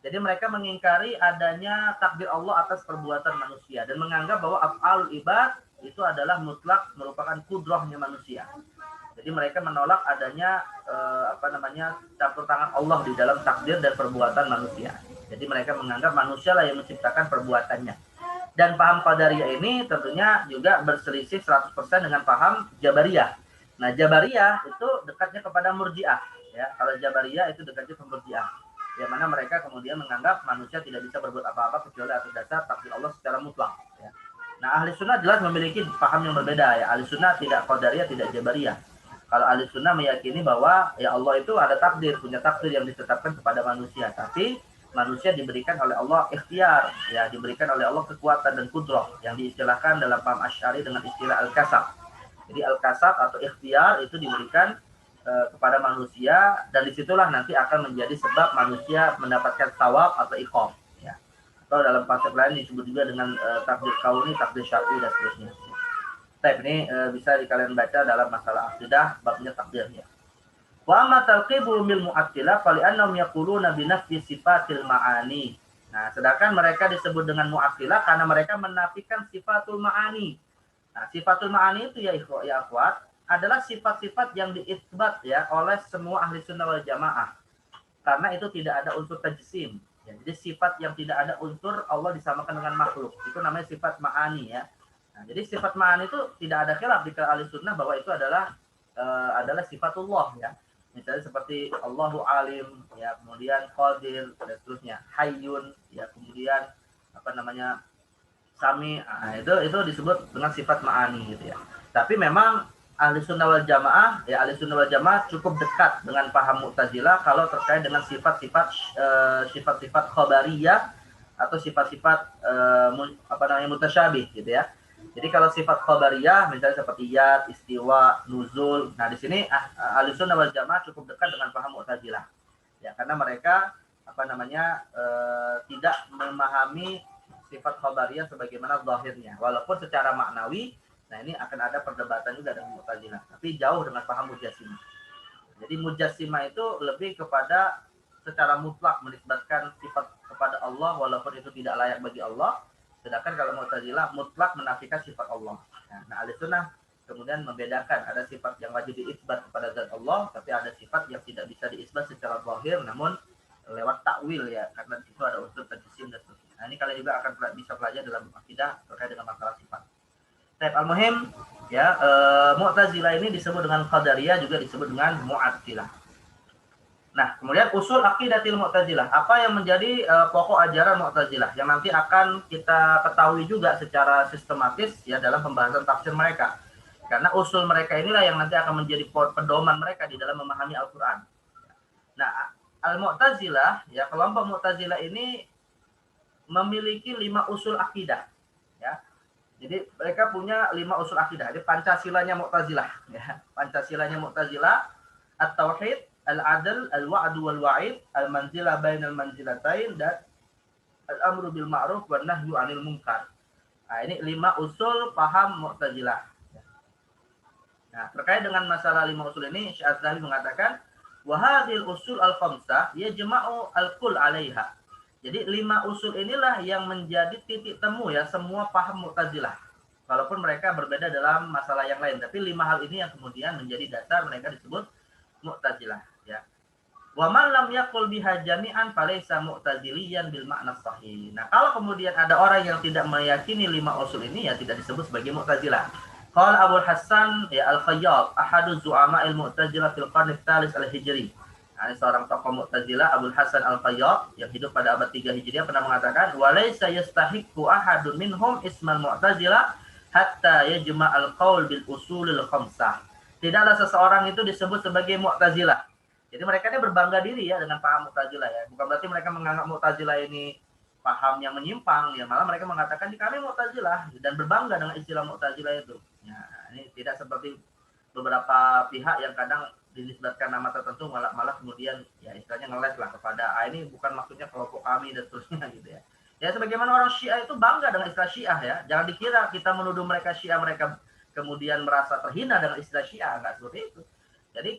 Jadi mereka mengingkari adanya takdir Allah atas perbuatan manusia dan menganggap bahwa af'alul ibad itu adalah mutlak merupakan kudrahnya manusia. Jadi mereka menolak adanya campur tangan Allah di dalam takdir dan perbuatan manusia. Jadi mereka menganggap manusia lah yang menciptakan perbuatannya. Dan paham Qadariyah ini tentunya juga berselisih 100% dengan paham Jabariyah. Nah, Jabariyah itu dekatnya kepada Murji'ah. Ya, kalau Jabariyah itu dekatnya ke Murji'ah. Yang mana mereka kemudian menganggap manusia tidak bisa berbuat apa-apa kecuali atas dasar takdir Allah secara mutlak. Ya. Nah, ahli sunnah jelas memiliki paham yang berbeda ya. Ahli sunnah tidak Qadariyah, tidak Jabariyah. Kalau ahli sunnah meyakini bahwa ya Allah itu ada takdir, punya takdir yang ditetapkan kepada manusia. Tapi manusia diberikan oleh Allah ikhtiar, ya diberikan oleh Allah kekuatan dan kudrah yang diistilahkan dalam paham Asy'ari dengan istilah al-kasab. Jadi al-kasab atau ikhtiar itu diberikan kepada manusia dan disitulah nanti akan menjadi sebab manusia mendapatkan thawab atau iqab. Ya. Atau dalam konsep lain disebut juga dengan takdir kauni, takdir syar'i dan seterusnya. Ini bisa kalian baca dalam masalah akidah babnya takdirnya. Wa amma talqibu bil mu'attilah fali annahum yaquluna bi nafyi sifatil ma'ani. Nah, sedangkan mereka disebut dengan mu'attilah karena mereka menafikan sifatul ma'ani. Nah, sifatul ma'ani itu ya akhwat adalah sifat-sifat yang diitsbat ya oleh semua ahli sunnah wal jamaah. Karena itu tidak ada unsur tajsim. Ya, jadi sifat yang tidak ada unsur Allah disamakan dengan makhluk. Itu namanya sifat ma'ani ya. Nah, jadi sifat ma'ani itu tidak ada khilaf di kalangan ahli sunnah bahwa itu adalah sifatullah ya. Misalnya seperti Allahu alim ya, kemudian qadir dan seterusnya, hayyun ya, kemudian sami. Nah, itu disebut dengan sifat ma'ani gitu ya. Tapi memang ahli sunnah wal jamaah ya, ahli sunnah wal jamaah cukup dekat dengan paham Mu'tazilah kalau terkait dengan sifat-sifat khabariyah atau sifat-sifat mutasyabih gitu ya. Jadi kalau sifat khabariyah misalnya seperti yad, istiwa, nuzul. Nah, di sini ahli sunnah wal jamaah cukup dekat dengan paham Mu'tazilah. Ya, karena mereka tidak memahami sifat khabariyah sebagaimana zahirnya. Walaupun secara maknawi, nah ini akan ada perdebatan juga dengan Mu'tazilah, tapi jauh dengan paham Mujassimah. Jadi Mujassimah itu lebih kepada secara mutlak menisbatkan sifat kepada Allah walaupun itu tidak layak bagi Allah. Sedangkan kalau Mu'tazilah mutlak menafikan sifat Allah. Nah, ahli sunnah kemudian membedakan ada sifat yang wajib diisbat kepada zat Allah, tapi ada sifat yang tidak bisa diisbat secara zahir namun lewat takwil ya, karena itu ada unsur tajsim dan seterusnya. Nah, ini kalian juga akan bisa pelajari dalam akidah terkait dengan masalah sifat. Al-muhim ya, Mu'tazilah ini disebut dengan Qadariyah, juga disebut dengan Mu'attilah. Nah, kemudian usul aqidatil Mu'tazilah, apa yang menjadi pokok ajaran Mu'tazilah yang nanti akan kita ketahui juga secara sistematis ya dalam pembahasan tafsir mereka. Karena usul mereka inilah yang nanti akan menjadi pedoman mereka di dalam memahami Al-Qur'an. Nah, Al-Mu'tazilah ya, kelompok Mu'tazilah ini memiliki 5 usul akidah ya. Jadi mereka punya 5 usul akidah. Jadi Pancasilanya Mu'tazilah ya. Pancasilanya Mu'tazilah at-tauhid, al-adl, al-wa'du wal wa'id, al-manzilah bainal manzilatain, dan al-amru bil ma'ruf wan nahyu 'anil munkar. Nah, ini 5 usul paham Mu'tazilah. Nah, terkait dengan masalah 5 usul ini, Syekh Az-Zahabi mengatakan wa hadhil usul al-khamsah yajma'u al-kull 'alaiha. Jadi 5 usul inilah yang menjadi titik temu ya semua paham Mu'tazilah. Walaupun mereka berbeda dalam masalah yang lain, tapi 5 hal ini yang kemudian menjadi dasar mereka disebut Mu'tazilah ya. Wa man lam yaqul biha jami'an falaysa mu'taziliyan bil ma'na sahih. Nah, kalau kemudian ada orang yang tidak meyakini 5 usul ini ya tidak disebut sebagai Mu'tazilah. Qala Abu Hasan ya Al-Khayyat, ahadu zu'ama'il Mu'tazilah fil qarn ats-tsalits al-Hijri. Nah, seorang tokoh Mu'tazilah Abu Hasan Al-Khayyat yang hidup pada abad 3 Hijriah pernah mengatakan, "Wa laysa yastahiqqu ahadun minhum ismal Mu'tazilah hatta yajma'al qaul bil usulil khamsah." Tidaklah seseorang itu disebut sebagai Mu'tazilah. Jadi mereka ini berbangga diri ya dengan paham Mu'tazilah ya. Bukan berarti mereka menganggap Mu'tazilah ini paham yang menyimpang ya, malah mereka mengatakan di kami Mu'tazilah dan berbangga dengan istilah Mu'tazilah itu. Ya, ini tidak seperti beberapa pihak yang kadang dinisbatkan nama tertentu malah kemudian ya istilahnya ngeles lah kepada ini bukan maksudnya kelompok kami dan seterusnya gitu ya. Ya sebagaimana orang Syiah itu bangga dengan istilah Syiah ya. Jangan dikira kita menuduh mereka Syiah mereka kemudian merasa terhina dengan istilah Syiah, enggak seperti itu. Jadi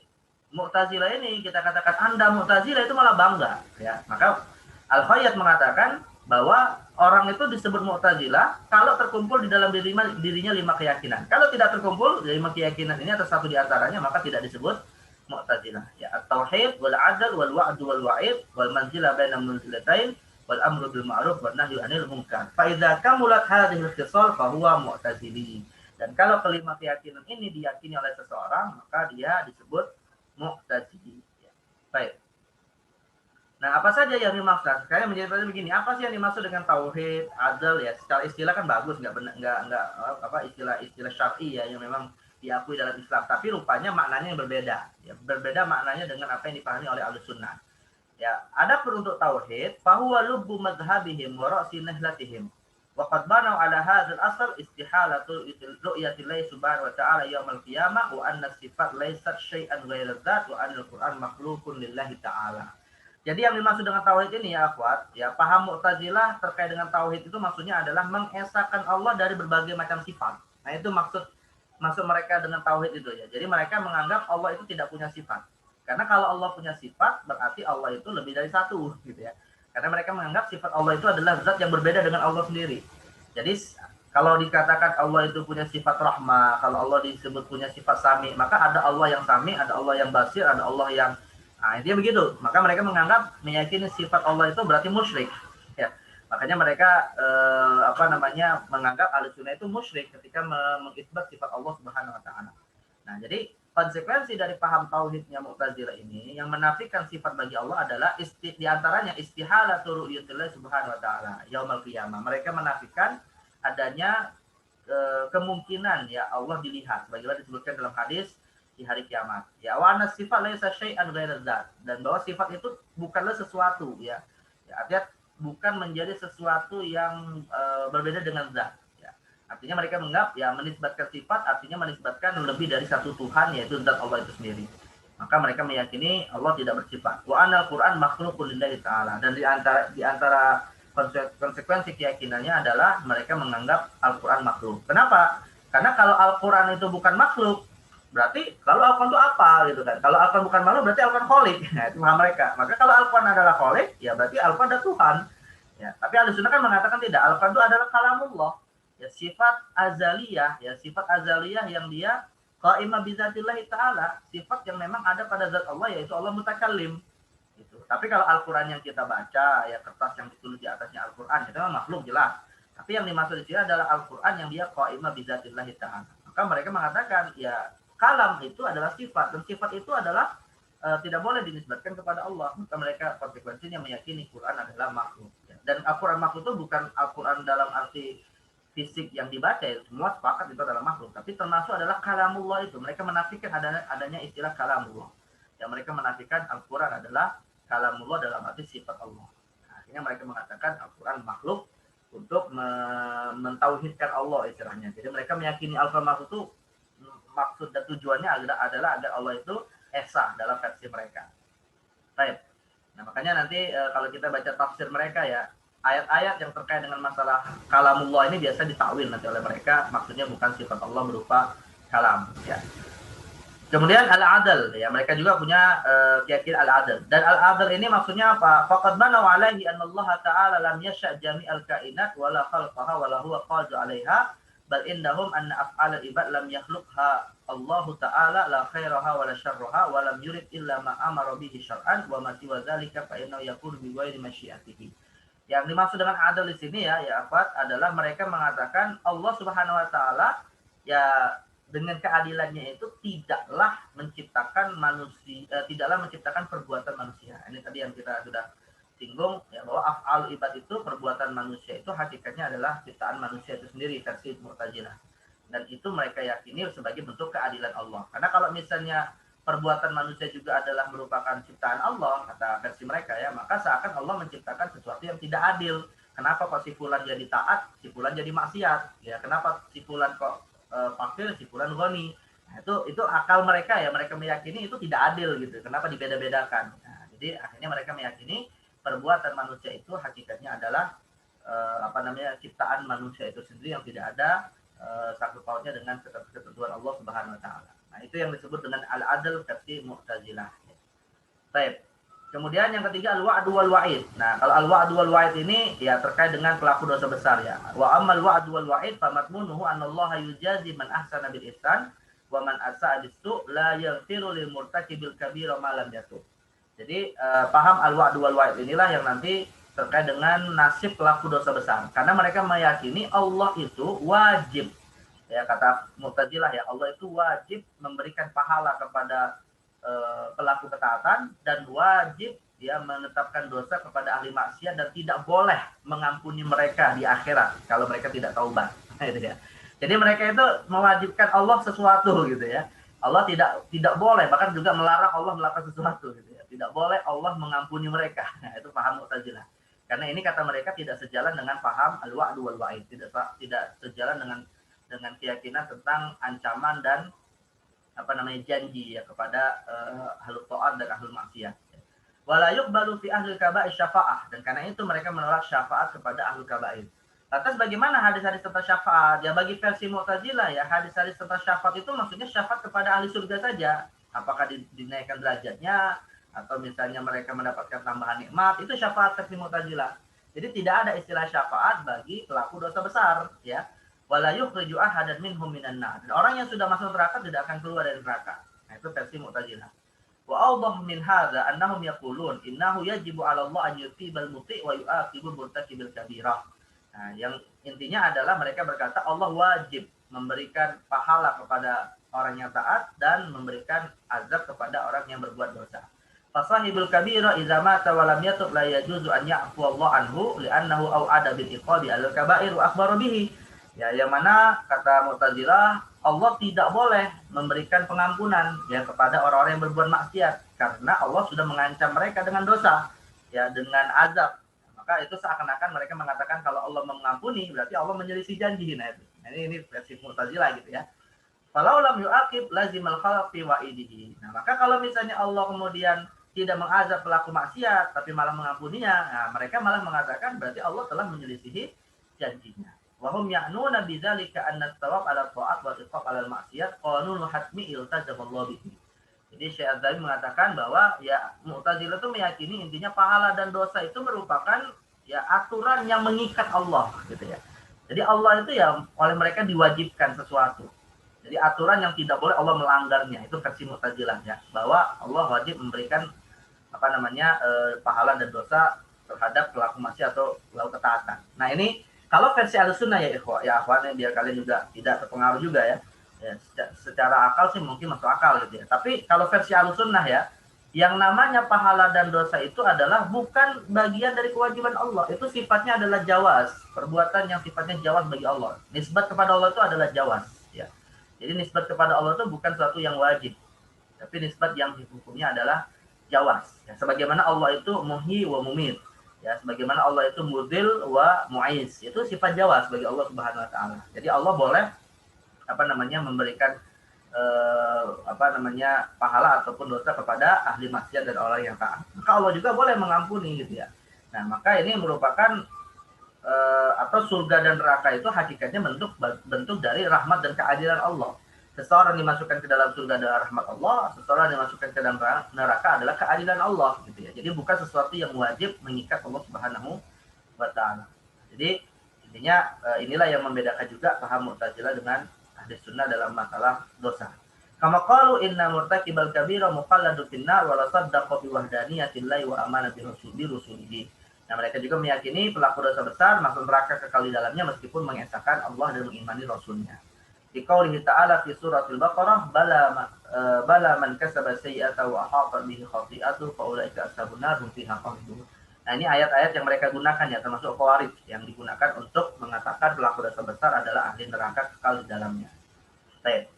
Mu'tazilah ini kita katakan Anda Mu'tazilah itu malah bangga ya. Maka Al-Khayyat mengatakan bahwa orang itu disebut Mu'tazilah kalau terkumpul di dalam dirinya 5 keyakinan. Kalau tidak terkumpul 5 keyakinan ini atau satu di antaranya maka tidak disebut Mu'tazilah ya. At-tauhid wal 'adl wal wa'd wal wa'id wal manzilah baina manzilatain wal amru bil ma'ruf wan nahyu 'anil munkar. Fa idza kamulat hadhihi al-khisal fa huwa mu'tazili. Dan kalau kelima keyakinan ini diyakini oleh seseorang maka dia disebut Mu'tazili. Ya. Baik. Nah, apa saja yang dimaksud? Sekarang menjadi begini, apa sih yang dimaksud dengan tauhid, adl ya? Secara istilah kan bagus, enggak istilah syar'i ya yang memang diakui dalam Islam, tapi rupanya maknanya yang berbeda. Ya, berbeda maknanya dengan apa yang dipahami oleh Ahlus Sunnah. Ya, adapun untuk tauhid, fahuwa lubbu madhhabihim wa ra'si nahlatihim. Wa qad banaw ala hadzal asl istihalatu ru'yatillahi subhanahu wa ta'ala yaumil qiyamah wa anna sifat laysat syai'an ghairu dzat wa anna al-Qur'an makhluqun lillahi ta'ala. Jadi yang dimaksud dengan tauhid ini ya akhwat, ya paham Mu'tazilah terkait dengan tauhid itu maksudnya adalah mengesahkan Allah dari berbagai macam sifat. Nah, itu maksud mereka dengan tauhid itu ya. Jadi mereka menganggap Allah itu tidak punya sifat. Karena kalau Allah punya sifat berarti Allah itu lebih dari satu gitu ya. Karena mereka menganggap sifat Allah itu adalah zat yang berbeda dengan Allah sendiri. Jadi kalau dikatakan Allah itu punya sifat rahmah, kalau Allah disebut punya sifat sami, maka ada Allah yang sami, ada Allah yang basir, ada Allah yang intinya begitu. Maka mereka menganggap meyakini sifat Allah itu berarti musyrik. Ya. Makanya mereka menganggap Ahlussunnah itu musyrik ketika mengisbat sifat Allah Subhanahu wa taala. Nah, jadi konsekuensi dari paham tauhidnya Mu'tazilah ini yang menafikan sifat bagi Allah adalah di antaranya istihalatu ru'yatillah subhanahu wa ta'ala yaumil qiyamah. Mereka menafikan adanya kemungkinan ya Allah dilihat sebagaimana disebutkan dalam hadis di hari kiamat. Ya wa anna sifat laisa syai'an ghairu dzat, dan bahwa sifat itu bukanlah sesuatu ya. Ya artinya bukan menjadi sesuatu yang berbeda dengan zat. Artinya mereka menganggap ya menisbatkan sifat artinya menisbatkan lebih dari satu Tuhan yaitu zat Allah itu sendiri. Maka mereka meyakini Allah tidak bersifat. Wa anal Qur'an makhluqun lillahi ta'ala. Dan di antara konsekuensi keyakinannya adalah mereka menganggap Al-Qur'an makhluk. Kenapa? Karena kalau Al-Qur'an itu bukan makhluk, berarti kalau Al-Qur'an itu apa gitu kan. Kalau Al-Qur'an bukan makhluk berarti Al-Qur'an kholik. Nah, itu paham mereka. Maka kalau Al-Qur'an adalah kholik, ya berarti Al-Qur'an adalah Tuhan. Ya, tapi Ahlussunnah kan mengatakan tidak. Al-Qur'an itu adalah kalamullah. Ya, sifat azaliyah yang dia qaimah bi dzatillahi ta'ala, sifat yang memang ada pada zat Allah yaitu Allah mutakallim gitu. Tapi kalau Al-Qur'an yang kita baca ya kertas yang ditulis di atasnya Al-Qur'an itu memang makhluk jelas. Tapi yang dimaksud di sini adalah Al-Qur'an yang dia qaimah bi dzatillahi ta'ala. Maka mereka mengatakan ya kalam itu adalah sifat dan sifat itu adalah tidak boleh dinisbatkan kepada Allah. Maka mereka konsekuensinya meyakini Quran adalah makhluk. Ya. Dan Al-Qur'an makhluk itu bukan Al-Qur'an dalam arti fisik yang dibaca, semua sepakat itu adalah makhluk, tapi termasuk adalah kalamullah itu. Mereka menafikan adanya istilah kalamullah. Yang mereka menafikan Al-Quran adalah kalamullah dalam arti sifat Allah. Nah, akhirnya mereka mengatakan Al-Quran makhluk untuk mentauhidkan Allah istilahnya. Jadi mereka meyakini Al-Quran makhluk itu maksud dan tujuannya adalah agar Allah itu esa dalam versi mereka. Baik. Nah, makanya nanti kalau kita baca tafsir mereka ya, ayat-ayat yang terkait dengan masalah kalamullah ini biasa ditakwil nanti oleh mereka, maksudnya bukan sifat Allah berupa kalam ya. Kemudian al-adl, ya mereka juga punya keyakinan al-adl. Dan al-adl ini maksudnya apa? Faqad banaw alaihi anna Allah Ta'ala lam yasha' jami'al kainat wala khalqaha wala huwa qadir 'alaiha bal indahum anna af'al al-ibad lam yakhluqha Allah Ta'ala la khairaha wala syarraha wa lam yurid illa ma amara bihi syar'an wa ma siwa dzalika fa innahu yakunu bi ghairi masyiatihi. Yang dimaksud dengan adil di sini ya Afat, adalah mereka mengatakan Allah Subhanahu wa taala ya dengan keadilannya itu tidaklah menciptakan manusia, tidaklah menciptakan perbuatan manusia. Ini tadi yang kita sudah singgung ya, bahwa af'al ibad itu perbuatan manusia itu hakikatnya adalah ciptaan manusia itu sendiri, versi Mu'tazilah. Dan itu mereka yakini sebagai bentuk keadilan Allah. Karena kalau misalnya perbuatan manusia juga adalah merupakan ciptaan Allah, kata versi mereka ya, maka seakan Allah menciptakan sesuatu yang tidak adil. Kenapa kok si fulan jadi taat, si fulan jadi maksiat? Ya, kenapa si fulan kok fakir, si fulan ghani? Nah, itu akal mereka ya, mereka meyakini itu tidak adil gitu. Kenapa dibeda-bedakan? Nah, jadi akhirnya mereka meyakini perbuatan manusia itu hakikatnya adalah ciptaan manusia itu sendiri yang tidak ada sangkut pautnya dengan ketentuan Allah Subhanahu wa taala. Nah, itu yang disebut dengan al-adl versi Mu'tazilah. Baik. Kemudian yang ketiga al-wa'du wal wa'id. Nah, kalau al-wa'du wal wa'id ini ya terkait dengan pelaku dosa besar ya. Wa ammal wa'du wal wa'id fa matmunuhu anallaha yujazi man ahsana bil ihsan wa man asa'a bis su' la yaghfiru lil murtakibil kabira ma lam yatub. Jadi paham al-wa'du wal wa'id inilah yang nanti terkait dengan nasib pelaku dosa besar. Karena mereka meyakini Allah itu wajib, ya kata Mu'tazilah ya, Allah itu wajib memberikan pahala kepada pelaku ketaatan dan wajib ya menetapkan dosa kepada ahli maksiat dan tidak boleh mengampuni mereka di akhirat kalau mereka tidak taubat. Gitu ya. Jadi mereka itu mewajibkan Allah sesuatu gitu ya. Allah tidak boleh, bahkan juga melarang Allah melakukan sesuatu gitu ya. Tidak boleh Allah mengampuni mereka. Nah, itu paham Mu'tazilah. Karena ini kata mereka tidak sejalan dengan paham al-wa'du wal wa'id, tidak sejalan dengan keyakinan tentang ancaman dan janji ya kepada ahlul ta'at dan ahlul maksiat. Wala yuqbalu fi ahlil kaba'ir syafa'ah, dan karena itu mereka menolak syafaat kepada ahlul kaba'ir. Lantas bagaimana hadis-hadis tentang syafaat? Ya bagi versi Mu'tazilah ya, hadis-hadis tentang syafaat itu maksudnya syafaat kepada ahli surga saja. Apakah dinaikkan derajatnya atau misalnya mereka mendapatkan tambahan nikmat, itu syafaat versi Mu'tazilah. Jadi tidak ada istilah syafaat bagi pelaku dosa besar ya. Wala yukhriju ahadan minhum minan nar. Dan orang yang sudah masuk neraka tidak akan keluar dari neraka. Nah, itu versi Mu'tazilah. Wa awdah min hadza annahum yaqulun innahu yajibu 'ala Allah an yutibal muti' wa yu'aqibul murtakibil kabirah. Nah, yang intinya adalah mereka berkata Allah wajib memberikan pahala kepada orang yang taat dan memberikan azab kepada orang yang berbuat dosa. Fasahibul kabira idza mata wa lam yatub la yajuzu an ya'fu Allah anhu li'annahu au'ada bil iqabi 'alal kaba'ir wa akhbara bihi. Ya, yang mana kata Mu'tazilah Allah tidak boleh memberikan pengampunan ya kepada orang-orang yang berbuat maksiat karena Allah sudah mengancam mereka dengan dosa ya, dengan azab. Maka itu seakan-akan mereka mengatakan kalau Allah mengampuni berarti Allah menyelisih janji. Nah, ini versi Mu'tazilah gitu ya. Falau lam yu'aqib lazimal khalq fi wa'idihi. Nah, maka kalau misalnya Allah kemudian tidak mengazab pelaku maksiat tapi malah mengampuninya, nah mereka malah mengatakan berarti Allah telah menyelisihi janjinya. Wahum ya'nuna bidzalika anna tsawab 'ala ta'at wa iqab 'ala al-ma'siyat qanunul hatmi iltazamallahu bihi. Jadi Syekh Az-Zahabi mengatakan bahwa ya Mu'tazilah itu meyakini intinya pahala dan dosa itu merupakan ya aturan yang mengikat Allah gitu ya. Jadi Allah itu ya oleh mereka diwajibkan sesuatu. Jadi aturan yang tidak boleh Allah melanggarnya, itu versi Mu'tazilah ya, bahwa Allah wajib memberikan pahala dan dosa terhadap pelaku maksiat atau pelaku ketaatan. Nah, ini kalau versi Ahlussunnah ya akhwan, biar kalian juga tidak terpengaruh juga ya. Ya, secara akal sih mungkin masuk akal gitu ya. Tapi kalau versi Ahlussunnah ya, yang namanya pahala dan dosa itu adalah bukan bagian dari kewajiban Allah. Itu sifatnya adalah jawaz, perbuatan yang sifatnya jawaz bagi Allah. Nisbat kepada Allah itu adalah jawaz ya. Jadi nisbat kepada Allah itu bukan sesuatu yang wajib, tapi nisbat yang hukumnya adalah jawaz. Ya, sebagaimana Allah itu muhyi wa mumit. Ya, sebagaimana Allah itu mudil wa mu'iz, itu sifat jawaz bagi Allah Subhanahu wa taala. Jadi Allah boleh memberikan pahala ataupun dosa kepada ahli maksiat dan orang yang taat. Maka Allah juga boleh mengampuni gitu ya. Nah, maka ini merupakan atau surga dan neraka itu hakikatnya bentuk dari rahmat dan keadilan Allah. seseorang dimasukkan ke dalam surga adalah rahmat Allah, seseorang dimasukkan ke dalam neraka adalah keadilan Allah gitu ya. Jadi bukan sesuatu yang wajib mengikat Allah Subhanahu wa taala. Jadi intinya inilah yang membedakan juga paham Mu'tazilah dengan ahli sunnah dalam masalah dosa. Kama qalu inna murtakibal kabira muqalladu finnar wa la saddaqa bi wahdaniyatillahi wa amana bi rusulihi. Nah, mereka juga meyakini pelaku dosa besar masuk neraka kekal di dalamnya meskipun mengesahkan Allah dan mengimani Rasulnya. Di qaulihi ta'ala fi suratul Baqarah bala man kasaba sayyi'atan wa ahata bihi khati'atuhu fa ulaika ashabun nar hum fiha khalidun. Nah, ini ayat-ayat yang mereka gunakan ya, termasuk Khawarij yang digunakan untuk mengatakan pelaku dosa besar adalah ahli neraka kekal di dalamnya. Baik.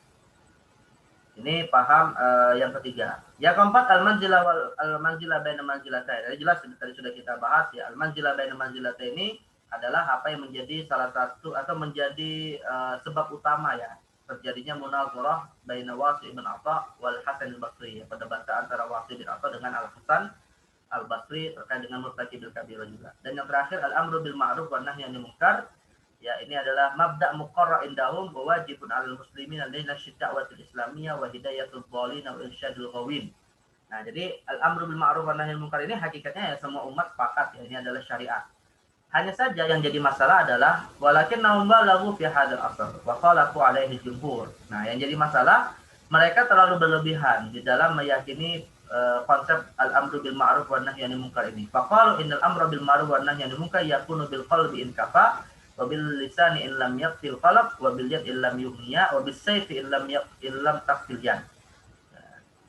Ini paham yang ketiga. Yang keempat, al-manzilah baina manzilatain. Jadi jelas tadi sudah kita bahas ya, al-manzilah baina manzilatain ini adalah apa yang menjadi salah satu atau menjadi sebab utama ya terjadinya munazarah baina Wasi' bin Atha wal Hasan al-Basri, ya, perdebatan antara Wasi' bin Atha dengan Al-Hasan al-Basri terkait dengan murtakibil kabirah juga. Dan yang terakhir, al-amru bil ma'ruf wan nahyi 'anil munkar. Ya, ini adalah mabda' muqarrar indahum wa wajibun 'alal muslimin alaina syidda'watul islamiyah wa hidayatul dhalin wa irsyadul ghawin. Nah, jadi al-amru bil ma'ruf wan nahyi 'anil munkar ini hakikatnya ya semua umat sepakat ya, ini adalah syariat. Hanya saja yang jadi masalah adalah walakin naum balaghu fi hadzal asr wa qalatu alaihi jumhur. Nah, yang jadi masalah mereka terlalu berlebihan di dalam meyakini konsep al-amru bil ma'ruf wan nahyi 'anil munkar ini. Faqalu innal amra bil ma'ruf wan nahyi 'anil munkar yakunu bil qalbi in kafa wa bil lisani in lam yaqfil qalb wa bil yad in lam yughniya wa bis sayfi in lam taqfil yan.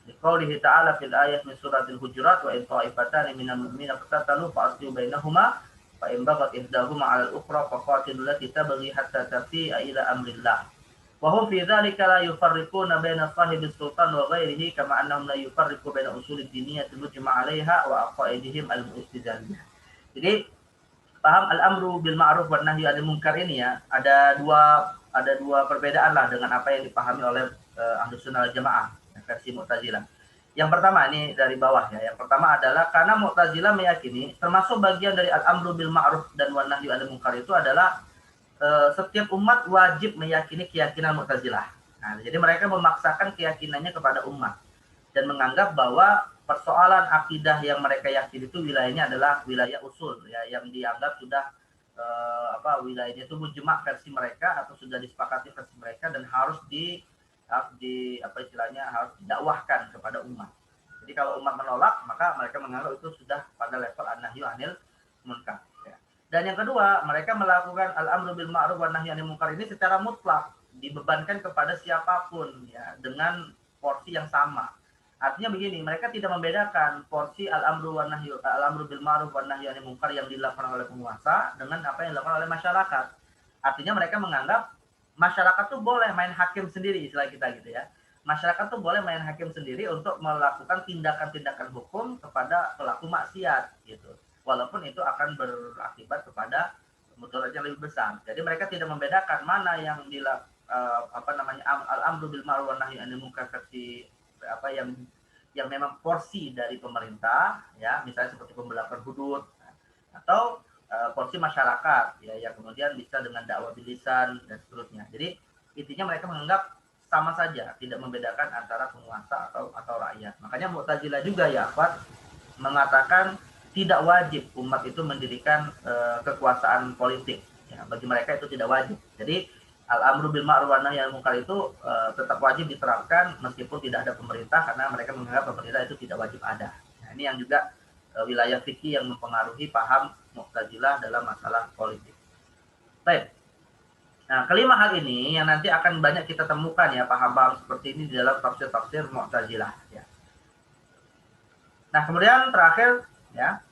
Liqaulihi ta'ala fil ayat min suratil hujurat wa in ta'ifatan minal mu'minina qatatalu fa aslihu bainahuma fa in baghat ihdahuma 'ala al-ukhra fa qatilul lati tabghi hatta tafi'a ila amrillah. Wa hum fi dzalika la yufarriquna baina sahibis sultan wa ghairihi kama annahum la yufarriqu baina usulid diniyyati mujma' 'alaiha wa aqaidihim al-mu'taziliyah. Jadi paham al-amru bil ma'ruf wan nahyi 'anil munkar ini ya, ada dua perbedaan lah dengan apa yang dipahami oleh Ahlus Sunnah wal Jamaah versi Mu'tazilah. Yang pertama ini dari bawah ya. Yang pertama adalah karena Mu'tazilah meyakini termasuk bagian dari al-amru bil ma'ruf dan wan nahyi 'anil munkar itu adalah setiap umat wajib meyakini keyakinan Mu'tazilah. Nah, jadi mereka memaksakan keyakinannya kepada umat dan menganggap bahwa persoalan akidah yang mereka yakini itu wilayahnya adalah wilayah usul ya, yang dianggap sudah wilayahnya itu mujma' versi mereka atau sudah disepakati versi mereka dan harus harus didakwahkan kepada umat. Jadi kalau umat menolak, maka mereka menganggap itu sudah pada level an-nahyu 'anil munkar ya. Dan yang kedua, mereka melakukan al-amru bil ma'ruf wan nahyi 'anil munkar ini secara mutlak, dibebankan kepada siapapun ya dengan porsi yang sama. Artinya begini, mereka tidak membedakan porsi al-amru bil ma'ruf wan nahyi 'anil munkar yang dilakukan oleh penguasa dengan apa yang dilakukan oleh masyarakat. Artinya mereka menganggap masyarakat tuh boleh main hakim sendiri, istilah kita gitu ya. Masyarakat tuh boleh main hakim sendiri untuk melakukan tindakan-tindakan hukum kepada pelaku maksiat gitu. Walaupun itu akan berakibat kepada mudarat yang lebih besar. Jadi mereka tidak membedakan mana yang al-amru bil ma'ruf wan nahyi 'anil munkar versi yang memang porsi dari pemerintah ya, misalnya seperti pembelakan hudud atau porsi masyarakat ya, yang kemudian bisa dengan dakwah bilisan dan seterusnya. Jadi intinya mereka menganggap sama saja, tidak membedakan antara penguasa atau rakyat. Makanya Mu'tazilah juga ya Akhwat mengatakan tidak wajib umat itu mendirikan kekuasaan politik ya, bagi mereka itu tidak wajib. Jadi al-amru bil ma'ruf wan nahyi 'anil munkar itu tetap wajib diterapkan meskipun tidak ada pemerintah, karena mereka menganggap pemerintah itu tidak wajib ada. Nah, ini yang juga wilayah fikih yang mempengaruhi paham Mu'tazilah dalam masalah politik. Baik. Nah, kelima hal ini yang nanti akan banyak kita temukan ya paham-paham seperti ini di dalam tafsir-tafsir Mu'tazilah ya. Nah, kemudian terakhir ya,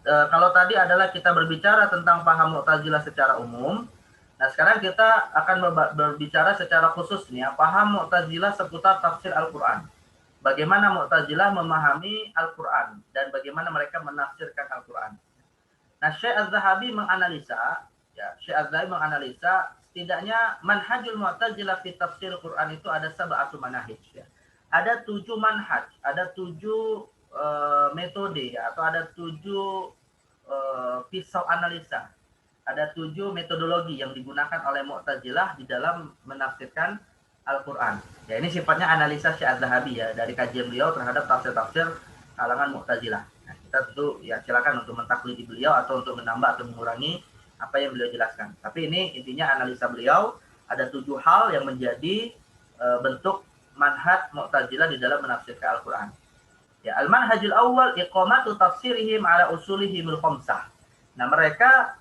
kalau tadi adalah kita berbicara tentang paham Mu'tazilah secara umum. Nah, sekarang kita akan berbicara secara khusus nih ya, paham Mu'tazilah seputar tafsir Al-Quran. Bagaimana Mu'tazilah memahami Al-Quran dan bagaimana mereka menafsirkan Al-Quran. Nah, Syekh Az-Zahabi menganalisa setidaknya manhajul Mu'tazilah fi tafsir Al-Quran itu ada sab'atu manahij ya. Ada 7 manhaj, ada 7 metode ya, atau ada 7 pisau analisa. Ada 7 metodologi yang digunakan oleh Mu'tazilah di dalam menafsirkan Al-Quran. Ya ini sifatnya analisa Syekh Az-Zahabi ya dari kajian beliau terhadap tafsir-tafsir kalangan Mu'tazilah. Nah, kita tentu ya silakan untuk mentaklidi beliau atau untuk menambah atau mengurangi apa yang beliau jelaskan. Tapi ini intinya analisa beliau ada 7 hal yang menjadi bentuk manhaj Mu'tazilah di dalam menafsirkan Al-Quran. Ya, al-manhajul awal iqamatu tafsirihim ala usulihimul khamsah. Nah, mereka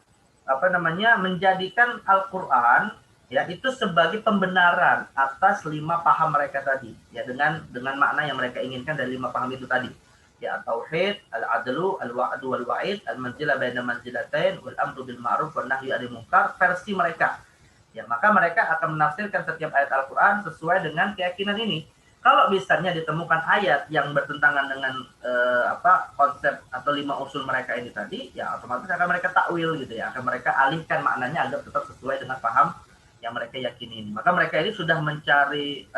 menjadikan Al-Qur'an ya itu sebagai pembenaran atas 5 paham mereka tadi. Ya, dengan makna yang mereka inginkan dari 5 paham itu tadi. Ya, tauhid, al-adlu, al-wa'du wal wa'id, al-manzilah baina manzilatain, wal amru bil ma'ruf wan nahyi 'anil munkar versi mereka. Ya, maka mereka akan menafsirkan setiap ayat Al-Qur'an sesuai dengan keyakinan ini. Kalau misalnya ditemukan ayat yang bertentangan dengan konsep atau 5 usul mereka ini tadi, ya otomatis akan mereka takwil gitu ya, akan mereka alihkan maknanya agar tetap sesuai dengan paham yang mereka yakini ini. Maka mereka ini sudah mencari,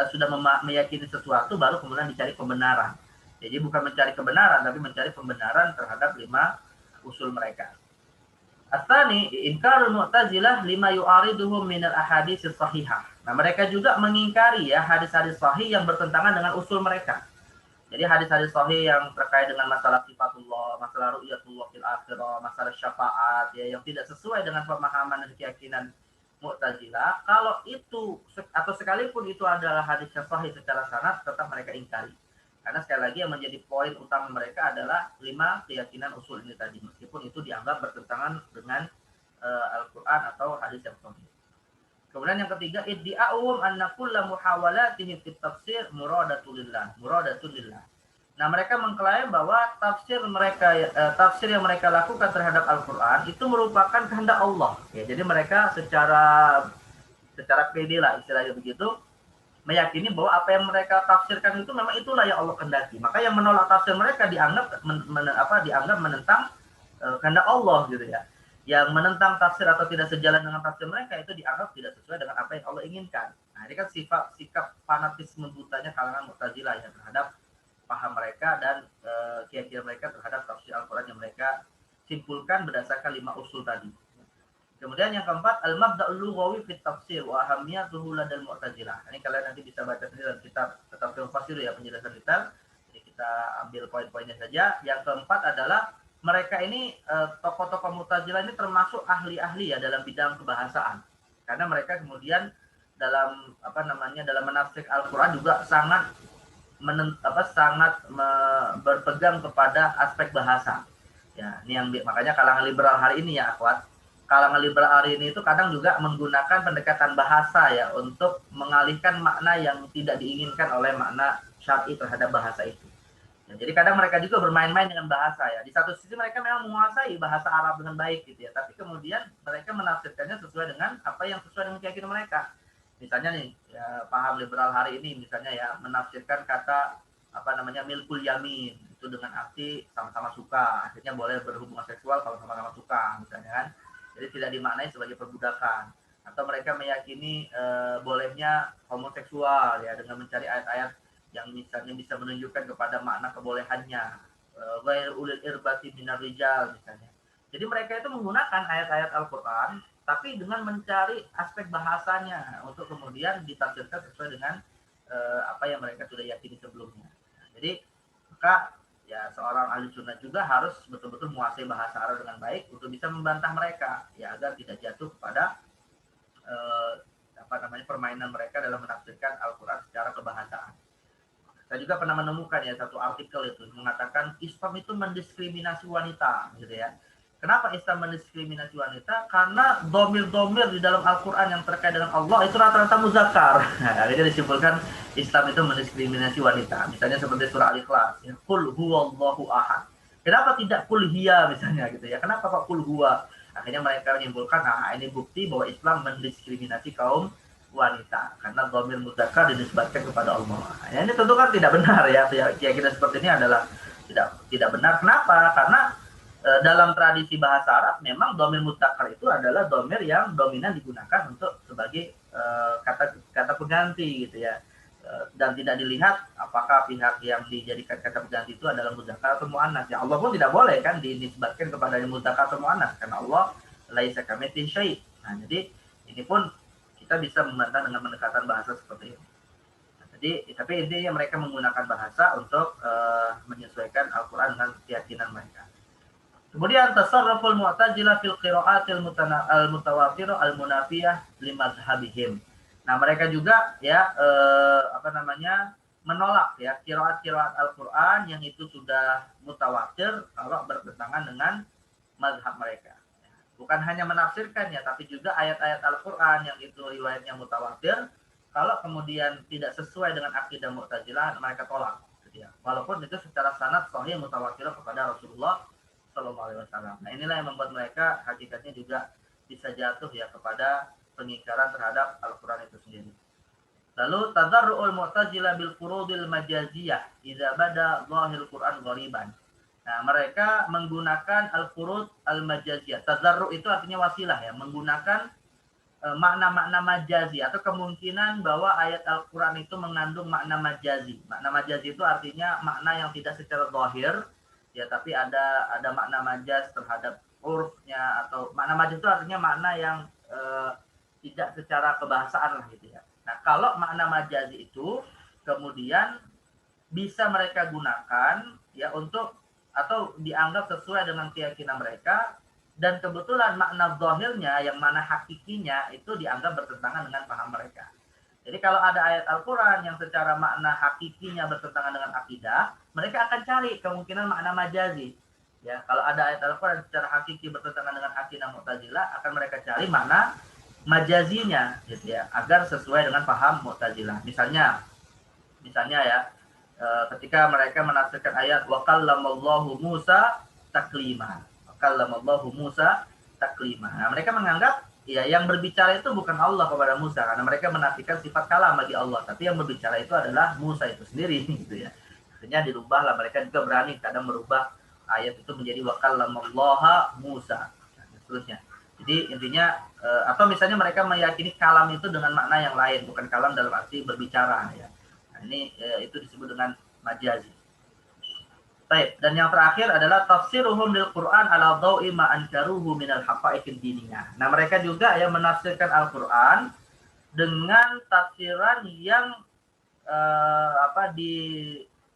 meyakini sesuatu, baru kemudian dicari pembenaran. Jadi bukan mencari kebenaran, tapi mencari pembenaran terhadap 5 usul mereka. Asani inkarul Mu'tazilah lima yu'ariduhum minal ahadits sahihah. Nah, mereka juga mengingkari ya hadis-hadis sahih yang bertentangan dengan usul mereka. Jadi hadis-hadis sahih yang terkait dengan masalah sifatullah, masalah ru'yatullah fil akhirah, masalah syafaat ya yang tidak sesuai dengan pemahaman dan keyakinan Mu'tazilah, kalau itu atau sekalipun itu adalah hadis yang sahih secara sanad, tetap mereka ingkari. Karena sekali lagi yang menjadi poin utama mereka adalah 5 keyakinan usul ini tadi, meskipun itu dianggap bertentangan dengan Al-Quran atau hadis yang sahih. Kemudian yang ketiga, iddi'a'um anna kulla muhawalatihim fit tafsir muradatulillah. Nah, mereka mengklaim bahwa tafsir yang mereka lakukan terhadap Al-Quran itu merupakan kehendak Allah. Ya, jadi mereka secara pede lah istilahnya begitu, meyakini bahwa apa yang mereka tafsirkan itu memang itulah yang Allah kehendaki. Maka yang menolak tafsir mereka dianggap menentang kehendak Allah gitu ya. Yang menentang tafsir atau tidak sejalan dengan tafsir mereka itu dianggap tidak sesuai dengan apa yang Allah inginkan. Nah, ini kan sikap fanatisme butanya kalangan Mu'tazilah ya terhadap paham mereka dan keyakinan mereka terhadap tafsir Al-Quran yang mereka simpulkan berdasarkan 5 usul tadi. Kemudian yang keempat, al-mabda'ul lughawi fit tafsir wa ahamiyatuhu ladal Mu'tazilah. Ini kalian nanti bisa baca sendiri dalam kitab Tafsir Fasir ya, penjelasan detail. Jadi kita ambil poin-poinnya saja. Yang keempat adalah mereka ini tokoh-tokoh Mu'tazilah ini termasuk ahli-ahli ya dalam bidang kebahasaan. Karena mereka kemudian dalam dalam menafsir Al-Qur'an juga sangat berpegang kepada aspek bahasa. Ya, ini yang makanya kalangan liberal hari ini ya, akhwat. Kalangan liberal hari ini itu kadang juga menggunakan pendekatan bahasa ya untuk mengalihkan makna yang tidak diinginkan oleh makna syar'i terhadap bahasa itu. Ya, jadi kadang mereka juga bermain-main dengan bahasa ya. Di satu sisi mereka memang menguasai bahasa Arab dengan baik gitu ya, tapi kemudian mereka menafsirkannya sesuai dengan apa yang sesuai dengan keyakinan mereka. Misalnya nih, ya, paham liberal hari ini misalnya ya menafsirkan kata milkul yamin itu dengan arti sama-sama suka, akhirnya boleh berhubungan seksual kalau sama-sama suka misalnya kan. Jadi tidak dimaknai sebagai perbudakan. Atau mereka meyakini bolehnya homoseksual ya dengan mencari ayat-ayat yang misalnya bisa menunjukkan kepada makna kebolehannya. Ghair ulil irbati minar rijal misalnya. Jadi mereka itu menggunakan ayat-ayat Al-Qur'an tapi dengan mencari aspek bahasanya untuk kemudian ditafsirkan sesuai dengan apa yang mereka sudah yakini sebelumnya. Jadi maka ya seorang ahli sunnah juga harus betul-betul menguasai bahasa Arab dengan baik untuk bisa membantah mereka ya agar tidak jatuh kepada permainan mereka dalam menafsirkan Al-Quran secara kebahasaan. Saya juga pernah menemukan ya satu artikel itu mengatakan Islam itu mendiskriminasi wanita gitu ya. Kenapa Islam mendiskriminasi wanita? Karena domir-domir di dalam Al-Quran yang terkait dengan Allah itu rata-rata muzakkar. Nah, akhirnya disimpulkan Islam itu mendiskriminasi wanita. Misalnya seperti surah Al-Ikhlas, ya, Qul huwallahu ahad. Kenapa tidak Qul hiya misalnya gitu ya? Kenapa kok Qul huwa? Akhirnya mereka menyimpulkan, nah ini bukti bahwa Islam mendiskriminasi kaum wanita karena domir muzakkar dinisbatkan kepada Allah. Ya, ini tentu kan tidak benar ya. Keyakinan seperti ini adalah tidak benar. Kenapa? Karena dalam tradisi bahasa Arab memang domir mutakar itu adalah domir yang dominan digunakan untuk sebagai kata pengganti gitu ya, dan tidak dilihat apakah pihak yang dijadikan kata pengganti itu adalah muzakkar atau muannas. Ya Allah pun tidak boleh kan dinisbatkan kepada muzakkar atau muannas karena Allah laisa kamitslihi syai'. Nah, jadi ini pun kita bisa membantah dengan pendekatan bahasa seperti ini. Jadi tapi intinya mereka menggunakan bahasa untuk menyesuaikan Al-Qur'an dengan keyakinan mereka. Kemudian tasarruful mu'tazilah fil qira'atil mutawatirah al-munafiyah limadzhabihim. Nah, mereka juga ya menolak ya qiraat-qiraat Al-Qur'an yang itu sudah mutawatir kalau bertentangan dengan mazhab mereka. Bukan hanya menafsirkan ya, tapi juga ayat-ayat Al-Qur'an yang itu riwayatnya mutawatir, kalau kemudian tidak sesuai dengan akidah Mu'tazilah, mereka tolak gitu ya. Walaupun itu secara sanad sahih mutawatir kepada Rasulullah Shallallahu Alaihi Wasallam. Nah, inilah yang membuat mereka hakikatnya juga bisa jatuh ya kepada pengingkaran terhadap Al-Qur'an itu sendiri. Lalu tadarru'ul Mu'tazilah bil furudil majaziyah idza bada zahirul Qur'an ghariban. Nah, mereka menggunakan al-furud al-majaziyah. Tadarru' itu artinya wasilah ya, menggunakan makna-makna majazi atau kemungkinan bahwa ayat Al-Qur'an itu mengandung makna majazi. Makna majazi itu artinya makna yang tidak secara zahir ya, tapi ada makna majaz terhadap urfnya, atau makna majaz itu artinya makna yang tidak secara kebahasaan lah gitu ya. Nah, kalau makna majazi itu kemudian bisa mereka gunakan ya untuk atau dianggap sesuai dengan keyakinan mereka, dan kebetulan makna zahirnya yang mana hakikinya itu dianggap bertentangan dengan paham mereka. Jadi kalau ada ayat Al-Qur'an yang secara makna hakikinya bertentangan dengan akidah, mereka akan cari kemungkinan makna majazi. Ya, kalau ada ayat Al-Qur'an secara hakiki bertentangan dengan akidah Mu'tazilah, akan mereka cari makna majazinya gitu ya, agar sesuai dengan paham Mu'tazilah. Misalnya ya, ketika mereka menafsirkan ayat wa kallamallahu Musa taklima. Wa kallamallahu Musa taklima. Nah, mereka menganggap ya yang berbicara itu bukan Allah kepada Musa, karena mereka menafikan sifat kalam bagi Allah, tapi yang berbicara itu adalah Musa itu sendiri gitu ya. Akhirnya dirubahlah, mereka juga berani kadang merubah ayat itu menjadi wa kallamallaha Musa dan seterusnya. Jadi intinya atau misalnya mereka meyakini kalam itu dengan makna yang lain, bukan kalam dalam arti berbicara ya. Nah, ini itu disebut dengan majazi. Baik, dan yang terakhir adalah tafsiruhum lil Qur'an ala dhaui ma ankaruhu minal haqa'iqid diniyah. Nah, mereka juga yang menafsirkan Al-Qur'an dengan tafsiran yang di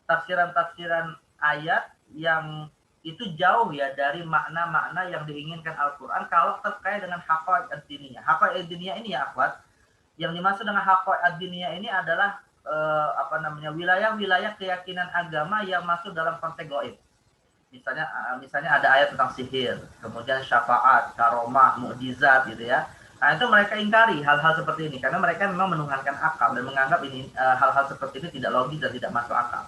tafsiran-tafsiran ayat yang itu jauh ya dari makna-makna yang diinginkan Al-Qur'an kalau terkait dengan haqa'iq ad-diniyah. Haqa'iq ad-diniyah ini ya, akhwat, yang dimaksud dengan haqa'iq ad-diniyah ini adalah wilayah-wilayah keyakinan agama yang masuk dalam konteks gaib. Misalnya ada ayat tentang sihir, kemudian syafaat, karomah, mukjizat gitu ya. Nah, itu mereka ingkari hal-hal seperti ini karena mereka memang menuhankan akal dan menganggap ini hal-hal seperti ini tidak logis dan tidak masuk akal.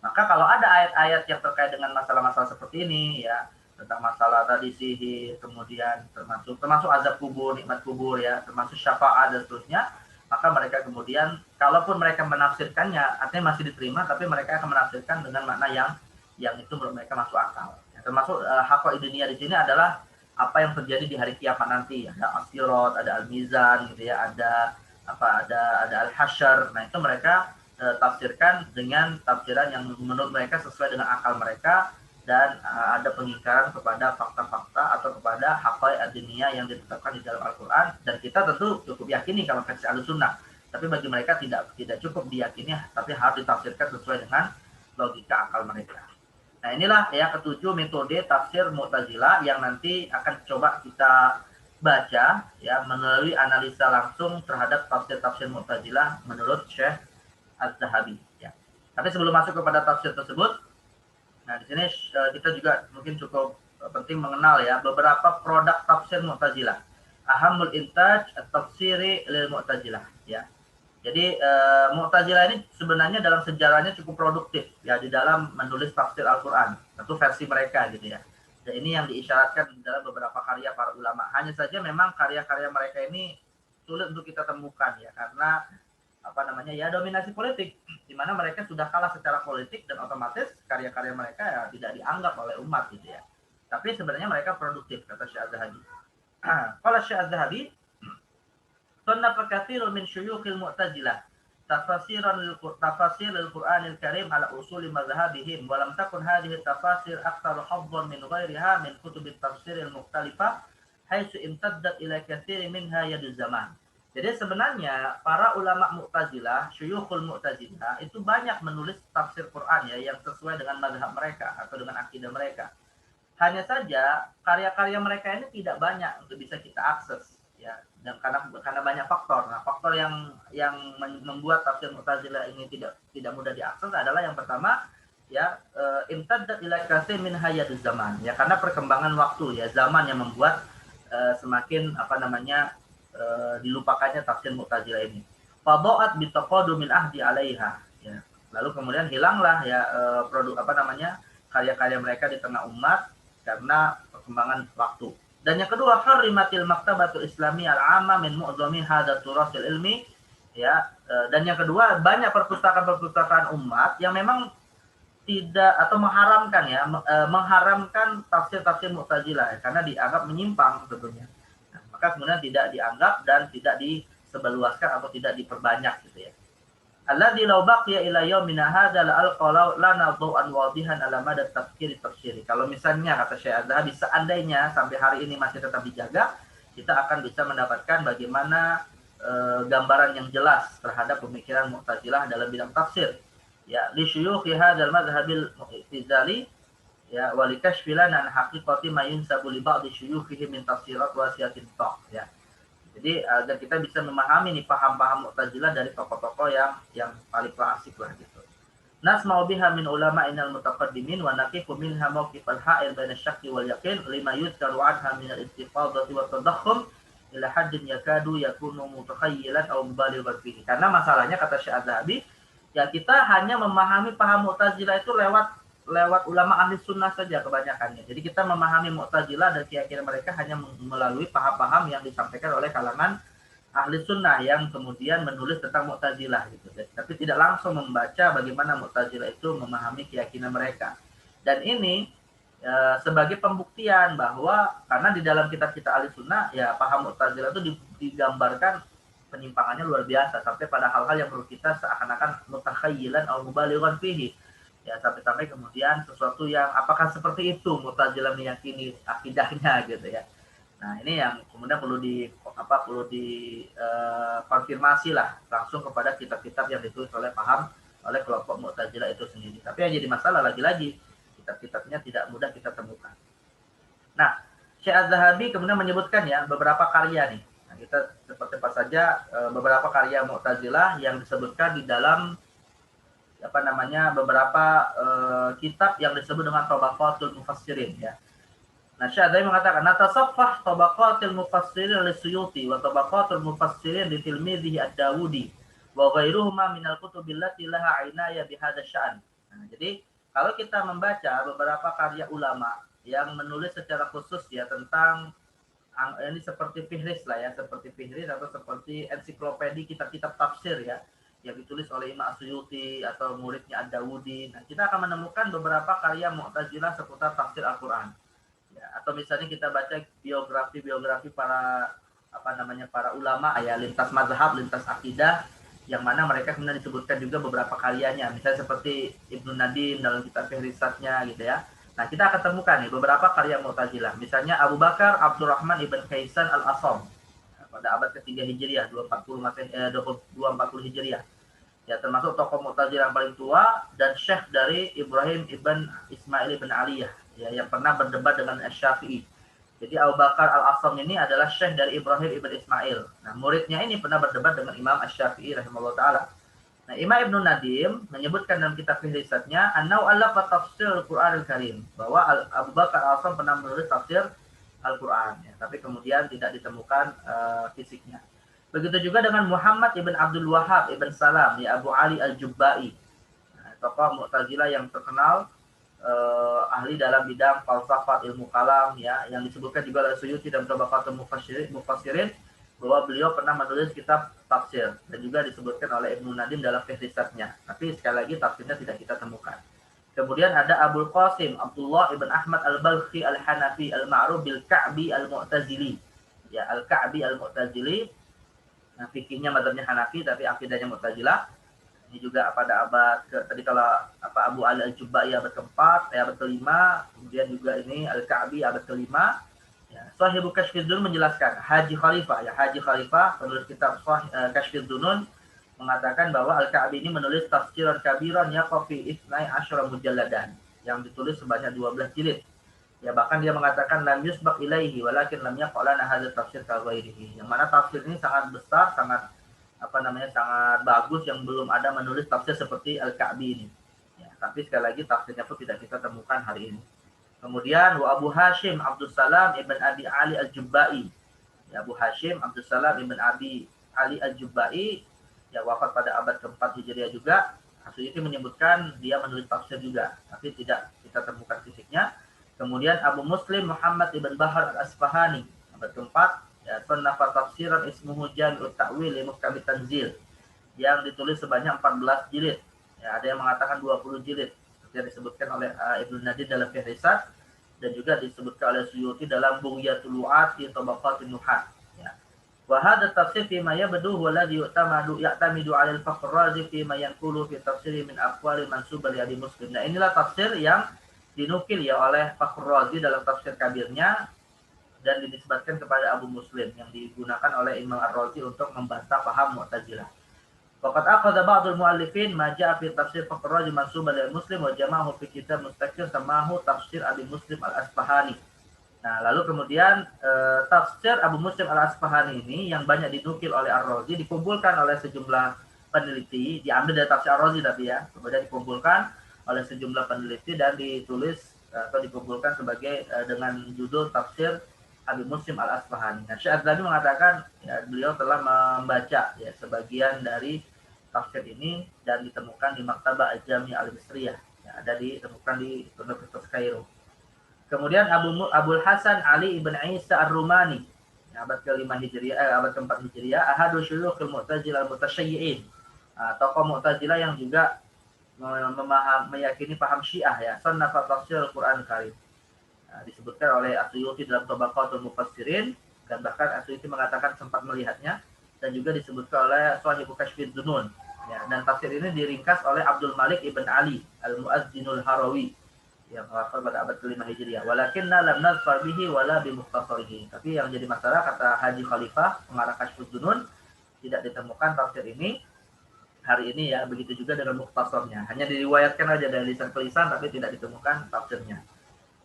Maka kalau ada ayat-ayat yang terkait dengan masalah-masalah seperti ini ya, tentang masalah tadi sihir, kemudian termasuk azab kubur, nikmat kubur ya, termasuk syafaat dan seterusnya, maka mereka kemudian kalaupun mereka menafsirkannya artinya masih diterima, tapi mereka akan menafsirkan dengan makna yang itu menurut mereka masuk akal. Ya, termasuk haqa'iq dunia di sini adalah apa yang terjadi di hari kiamat nanti, ada as-sirat, ada al-mizan gitu ya, ada al-hasyr. Nah, itu mereka tafsirkan dengan tafsiran yang menurut mereka sesuai dengan akal mereka, dan ada pengingkaran kepada fakta-fakta atau kepada haqa'iq ad-diniyah yang ditetapkan di dalam Al-Qur'an, dan kita tentu cukup yakini kalau versi Ahlussunnah. Tapi bagi mereka tidak cukup diyakini, tapi harus ditafsirkan sesuai dengan logika akal mereka. Nah, inilah ya ketujuh metode tafsir Mu'tazilah yang nanti akan coba kita baca ya melalui analisa langsung terhadap tafsir-tafsir Mu'tazilah menurut Syekh Az-Zahabi ya. Tapi sebelum masuk kepada tafsir tersebut, nah di sini kita juga mungkin cukup penting mengenal ya beberapa produk tafsir Mu'tazilah. Ahamul intaj at-tafsiri lil Mu'tazilah ya. Jadi Mu'tazilah ini sebenarnya dalam sejarahnya cukup produktif ya di dalam menulis tafsir Al-Qur'an, tentu versi mereka gitu ya. Dan ini yang diisyaratkan di dalam beberapa karya para ulama. Hanya saja memang karya-karya mereka ini sulit untuk kita temukan ya, karena dominasi politik, di mana mereka sudah kalah secara politik dan otomatis karya-karya mereka ya tidak dianggap oleh umat gitu ya. Tapi sebenarnya mereka produktif, kata Syekh Az-Zahabi. Kalau Syekh Az-Zahabi, sannafa katsirun min syuyukhil Mu'tazilah tafasir al-Qur'anil Karim ala usuli madhhabihim wa lam takun hadhihi tafasir akthar haddan min ghairiha min kutub at-tafsir al-mukhtalifah haitsu imtaddat ila katsirin minha yaduz zaman. Jadi sebenarnya para ulama Mu'tazilah, syuyukhul Mu'tazilah itu banyak menulis tafsir Quran ya yang sesuai dengan mazhab mereka atau dengan akidah mereka. Hanya saja karya-karya mereka ini tidak banyak untuk bisa kita akses ya, dan karena banyak faktor. Nah, faktor yang membuat tafsir Mu'tazilah ini tidak mudah diakses adalah yang pertama ya, imtaddat ila katsir min hayatiz zaman ya, karena perkembangan waktu ya, zaman yang membuat semakin dilupakannya tafsir Mu'tazilah ini. Fadha'at bi taqadumil ahdi 'alaiha ya. Lalu kemudian hilanglah ya produk karya-karya mereka di tengah umat karena perkembangan waktu. Dan yang kedua, harimatil maktabatul islami al-'amma min mu'dhami hadha turasil ilmi ya. Dan yang kedua, banyak perpustakaan-perpustakaan umat yang memang tidak atau mengharamkan tafsir-tafsir Mu'tazilah ya, karena dianggap menyimpang tentunya. Nah, maka kemudian tidak dianggap dan tidak disebarluaskan atau tidak diperbanyak gitu ya. Alladzi law baqiya ila yaumina hadza la alqalau lana dhaw'an wadihan ala mada tafsiri. Kalau misalnya kata Syekh Az-Zahabi, seandainya sampai hari ini masih tetap dijaga, kita akan bisa mendapatkan bagaimana gambaran yang jelas terhadap pemikiran Mu'tazilah dalam bidang tafsir. Ya, li syuyukhi hadzal madhhabil mu'tazili ya, wa likashfilana an haqiqati ma yunsabu li ba'd syuyukhihi min tafsirat wa siyatin ya. Jadi agar kita bisa memahami nih paham-paham Mu'tazilah dari tokoh-tokoh yang paling klasik lah gitu. Nasma'u biha min ulama'inal mutaqaddimin wa naqifu minha mawqifal ha'il baina syakki wal yaqin lima yudkaru anha min al-istifadati wa tadakhum ila haddin yakadu yakunu mutakhayyilan aw mubalighan fihi. Karena masalahnya kata Syekh Az-Zahabi, ya kita hanya memahami paham Mu'tazilah itu lewat ulama ahli sunnah saja kebanyakannya. Jadi kita memahami Mu'tazilah dan keyakinan mereka hanya melalui paham-paham yang disampaikan oleh kalangan ahli sunnah yang kemudian menulis tentang Mu'tazilah gitu. Tapi tidak langsung membaca bagaimana Mu'tazilah itu memahami keyakinan mereka. Dan ini sebagai pembuktian bahwa karena di dalam kitab-kitab ahli sunnah ya paham Mu'tazilah itu digambarkan penyimpangannya luar biasa sampai pada hal-hal yang menurut kita seakan-akan mutakhayyilan atau mubalighan fihi. Ya sampai-sampai kemudian sesuatu yang apakah seperti itu Mu'tazilah meyakini akidahnya gitu ya. Nah, ini yang kemudian perlu konfirmasi lah langsung kepada kitab-kitab yang ditulis oleh kelompok Mu'tazilah itu sendiri. Tapi yang jadi masalah lagi-lagi kitab-kitabnya tidak mudah kita temukan. Nah, Syekh Az-Zahabi kemudian menyebutkan ya beberapa karya nih. Nah, kita cepat-cepat saja beberapa karya Mu'tazilah yang disebutkan di dalam beberapa kitab yang disebut dengan Tabaqatul Mufassirin ya. Nah, Syekh Az-Zahabi mengatakan natasaffah Tabaqatul Mufassirin li-Suyuti wa Tabaqatul Mufassirin li tilmidhihi Ad-Dawudi wa ghairuhuma minal kutubil lati laha inaya bihadza sya'an. Nah, jadi kalau kita membaca beberapa karya ulama yang menulis secara khusus ya tentang ini seperti fihris lah ya, seperti fihris atau seperti ensiklopedi kitab-kitab tafsir ya, yang ditulis oleh Imam Suyuti atau muridnya Ad-Dawudi. Nah, kita akan menemukan beberapa karya Mu'tazilah seputar tafsir Al-Quran. Ya, atau misalnya kita baca biografi para para ulama ya, lintas mazhab, lintas akidah, yang mana mereka kemudian disebutkan juga beberapa karyanya. Misalnya seperti Ibnu Nadim dalam kitab Fihrisatnya gitu ya. Nah, kita akan temukan nih beberapa karya Mu'tazilah. Misalnya Abu Bakar Abdurrahman ibn Kaisan al-Asham pada abad ke-3 Hijriah, 240 Hijriah. Ya, termasuk tokoh Mu'tazilah yang paling tua dan syekh dari Ibrahim ibn Ismail ibn Aliyah ya, yang pernah berdebat dengan Asy-Syafi'i. Jadi Abu Bakar al-Asham ini adalah syekh dari Ibrahim ibn Ismail. Nah, muridnya ini pernah berdebat dengan Imam Asy-Syafi'i rahimahullah taala. Nah, Imam Ibnu Nadim menyebutkan dalam kitab Fihrisatnya annau allafa tafsir Al-Qur'an Al-Karim, bahwa Abu Bakar al-Asham pernah menulis tafsir Al-Quran ya, tapi kemudian tidak ditemukan fisiknya. Begitu juga dengan Muhammad ibn Abdul Wahhab ibn Salam ya, Abu Ali Al-Jubba'i, nah, tokoh Mu'tazilah yang terkenal, ahli dalam bidang falsafat, ilmu kalam ya, yang disebutkan juga oleh Suyuti dalam Tabaqatul Mufassirin bahwa beliau pernah menulis kitab tafsir dan juga disebutkan oleh Ibnu Nadim dalam Fihrisatnya. Tapi sekali lagi tafsirnya tidak kita temukan. Kemudian ada Abul Qasim Abdullah ibn Ahmad al-Balkhi al-Hanafi al-Ma'ruf bil-Ka'bi al-Mu'tazili. Ya, al-Ka'bi al-Mu'tazili. Nah, fikihnya mazhabnya Hanafi tapi akidahnya Mu'tazilah. Ini juga pada abad tadi kalau Abu Ali al-Jubba'i abad ke-4, abad ke-5, kemudian juga ini al-Ka'bi abad ke-5. Ya, Shahibu Kashfid Dunun menjelaskan, Haji Khalifah penulis kitab Kashfid Dunun mengatakan bahwa Al-Ka'bi ini menulis tafsiran kabiran yaqafi isnai asyara mujalladan yang ditulis sebanyak 12 jilid. Ya, bahkan dia mengatakan lam yusbaq ilaihi walakin lam yaqalana hadza tafsir ka ghairihi. Yang mana tafsir ini sangat besar, sangat sangat bagus yang belum ada menulis tafsir seperti Al-Ka'bi ini. Ya, tapi sekali lagi tafsirnya pun tidak kita temukan hari ini. Kemudian wa Abu Hashim Abdus Salam ibn Abi Ali Al-Jubba'i. Ya, Abu Hashim Abdus Salam ibn Abi Ali Al-Jubba'i ya wafat pada abad ke-4 Hijriah juga. As-Suyuti menyebutkan dia menulis tafsir juga, tapi tidak kita temukan fisiknya. Kemudian Abu Muslim Muhammad ibn Bahar Al-Asfahani abad ke-4 ya sannafa tafsiran ismuhu Jami'ut Ta'wil li Muhkam Tanzil yang ditulis sebanyak 14 jilid. Ya, ada yang mengatakan 20 jilid yang disebutkan oleh Ibnu Nadir dalam Fihrisat dan juga disebutkan oleh Suyuti dalam Bughyatul Lu'at fi Tabaqatin Nuhat. Ya. Wa hadha tafsir fi ma yabdu huwa alladhi ya'tamidu 'ala al-Fakhr Razi fi ma yanqulu fi tafsiri min aqwali mansubah li Abi Muslim. Nah, inilah tafsir yang dinukil ya oleh Fakhr Razi dalam tafsir kabirnya dan dinisbatkan kepada Abu Muslim yang digunakan oleh Imam Ar-Razi untuk membantah paham Mu'tazilah. Waqad akhadha ba'dul mu'allifin ma ja'a fi tafsir Fakhr Razi mansuban lil Muslim wa jama'ahu fi kitab mustaqil samahu tafsir Abi Muslim Al-Asfahani. Nah, lalu kemudian tafsir Abu Muslim Al-Asfahani ini yang banyak dinukil oleh Ar-Razi dikumpulkan oleh sejumlah peneliti, diambil dari tafsir Ar-Razi tapi ya, kemudian dikumpulkan oleh sejumlah peneliti dan ditulis atau dikumpulkan sebagai dengan judul tafsir Abi Muslim Al-Asfahani. Nah, Syekh Adzhabi mengatakan ya, beliau telah membaca ya sebagian dari tafsir ini dan ditemukan di Maktabah Al-Jami' Al-Misriyah. Ya, ada ditemukan di Universitas Kairo. Kemudian Abul Hasan Ali ibn Isa Ar-Rumani, ya, abad ke-5 Hijriah, abad ke-4 Hijriah, ahadu syuyukhil Mu'tazilah al-mutasyayyi'in. Tokoh Mu'tazilah yang juga meyakini paham Syiah ya, sannafa tafsir Al-Qur'an Karim. Nah, disebutkan oleh As-Suyuti dalam Tabaqatul Mufassirin dan bahkan As-Suyuti mengatakan sempat melihatnya dan juga disebutkan oleh Shahibu Kashfid Dunun. Ya, dan tafsir ini diringkas oleh Abdul Malik ibn Ali Al-Mu'azzinul Harawi yang wafat pada abad ke-5 Hijriah. Walakinna lam nazfar bihi wala bi mukhtasarihi. Tapi yang jadi masalah kata Haji Khalifah pengarang Kashfud Dunun tidak ditemukan tafsir ini hari ini ya, begitu juga dengan mukhtasarnya. Hanya diriwayatkan aja dari lisan ke lisan tapi tidak ditemukan tafsirnya.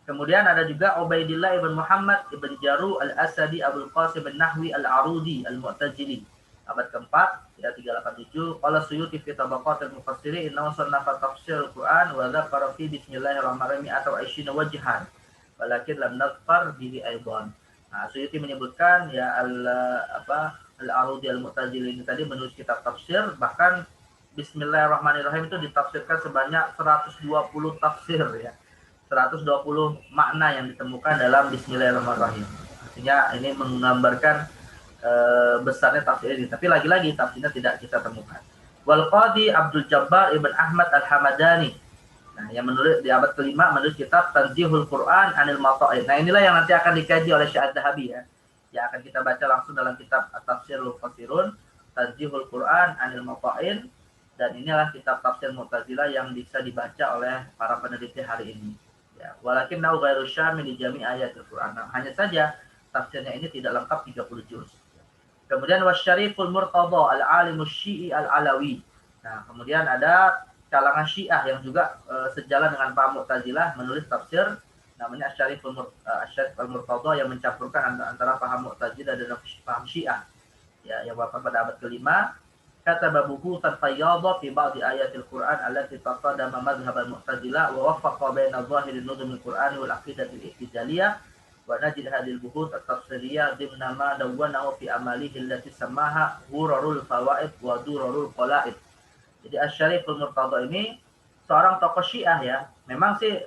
Kemudian ada juga Ubaidillah ibn Muhammad ibn Jaru al-Asadi Abul Qasim bin Nahwi al-Arudi al-Mu'tazili abad ke-4 ya 387. Qala Suyuti fi Tabaqat al-Mufassirin innahu sannafa tafsir al-Qur'an wa dzakara fi bismillahirrahmanirrahim atau 20 wajhan walakin lam nadfar bihi aidan. Nah, Suyuti menyebutkan ya al-Arudi al-Mu'tazili ini tadi menulis kitab tafsir, bahkan bismillahirrahmanirrahim itu ditafsirkan sebanyak 120 tafsir ya. 120 makna yang ditemukan dalam bismillahirrahmanirrahim. Artinya ini menggambarkan besarnya tafsir ini, tapi lagi-lagi tafsirnya tidak kita temukan. Wal Qadi Abdul Jabbar ibn Ahmad Al-Hamadani, nah, yang menulis di abad ke-5 menulis kitab Tanzihul Quran Anil Mata'in. Nah, inilah yang nanti akan dikaji oleh Syekh Adzhabi ya. Yang akan kita baca langsung dalam kitab At-Tafsirul Fasirun, Tanzihul Quran Anil Mata'in, dan inilah kitab tafsir Mu'tazilah yang bisa dibaca oleh para peneliti hari ini. Ya, walakin nau ghairu syamil li jami' ayatil Quran. Nah, hanya saja tafsirnya ini tidak lengkap 30 juz. Kemudian Wasyariful Murtadha Al-Alimus Syi'i Al-Alawi. Nah, kemudian ada kalangan Syiah yang juga sejalan dengan paham Mu'tazilah menulis tafsir namanya Asyariful Murtadha yang mencampurkan antara paham Mu'tazilah dan paham Syiah. Ya, yang wafat pada abad ke-5. Kata babuhu tafayyadha fi ba'di ayatil Qur'an allati taqaddama madhhab al-Mu'tazilah wa waffaqa baina dhahiril nuzum al-Qur'ani wal aqidatil ihtijaaliyah wa najid hadil buhut at-tafsiriyah dimna ma dawwanahu fi amalihi allati samaha ghurarul fawaid wa durarul qalaid. Jadi Asy-Syariful Murtadha ini seorang tokoh Syiah ya. Memang sih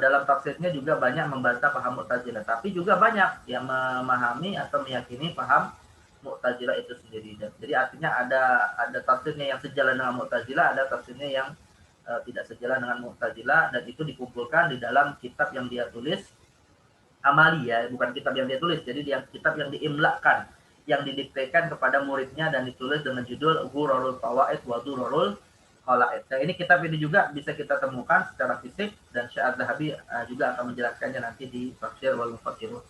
dalam tafsirnya juga banyak membantah paham Mu'tazilah, tapi juga banyak yang memahami atau meyakini paham Mu'tazilah itu sendiri. Jadi artinya ada tafsirnya yang sejalan dengan Mu'tazilah, ada tafsirnya yang tidak sejalan dengan Mu'tazilah, dan itu dikumpulkan di dalam kitab yang dia tulis amali ya, bukan kitab yang dia tulis. Jadi dia kitab yang diimlakan, yang didiktekan kepada muridnya dan ditulis dengan judul Ghurarul Fawaid wa Durarul Qalaid. Nah, ini kitab ini juga bisa kita temukan secara fisik dan Syekh Adzhabi juga akan menjelaskannya nanti di Tafsir wal Mufassirun.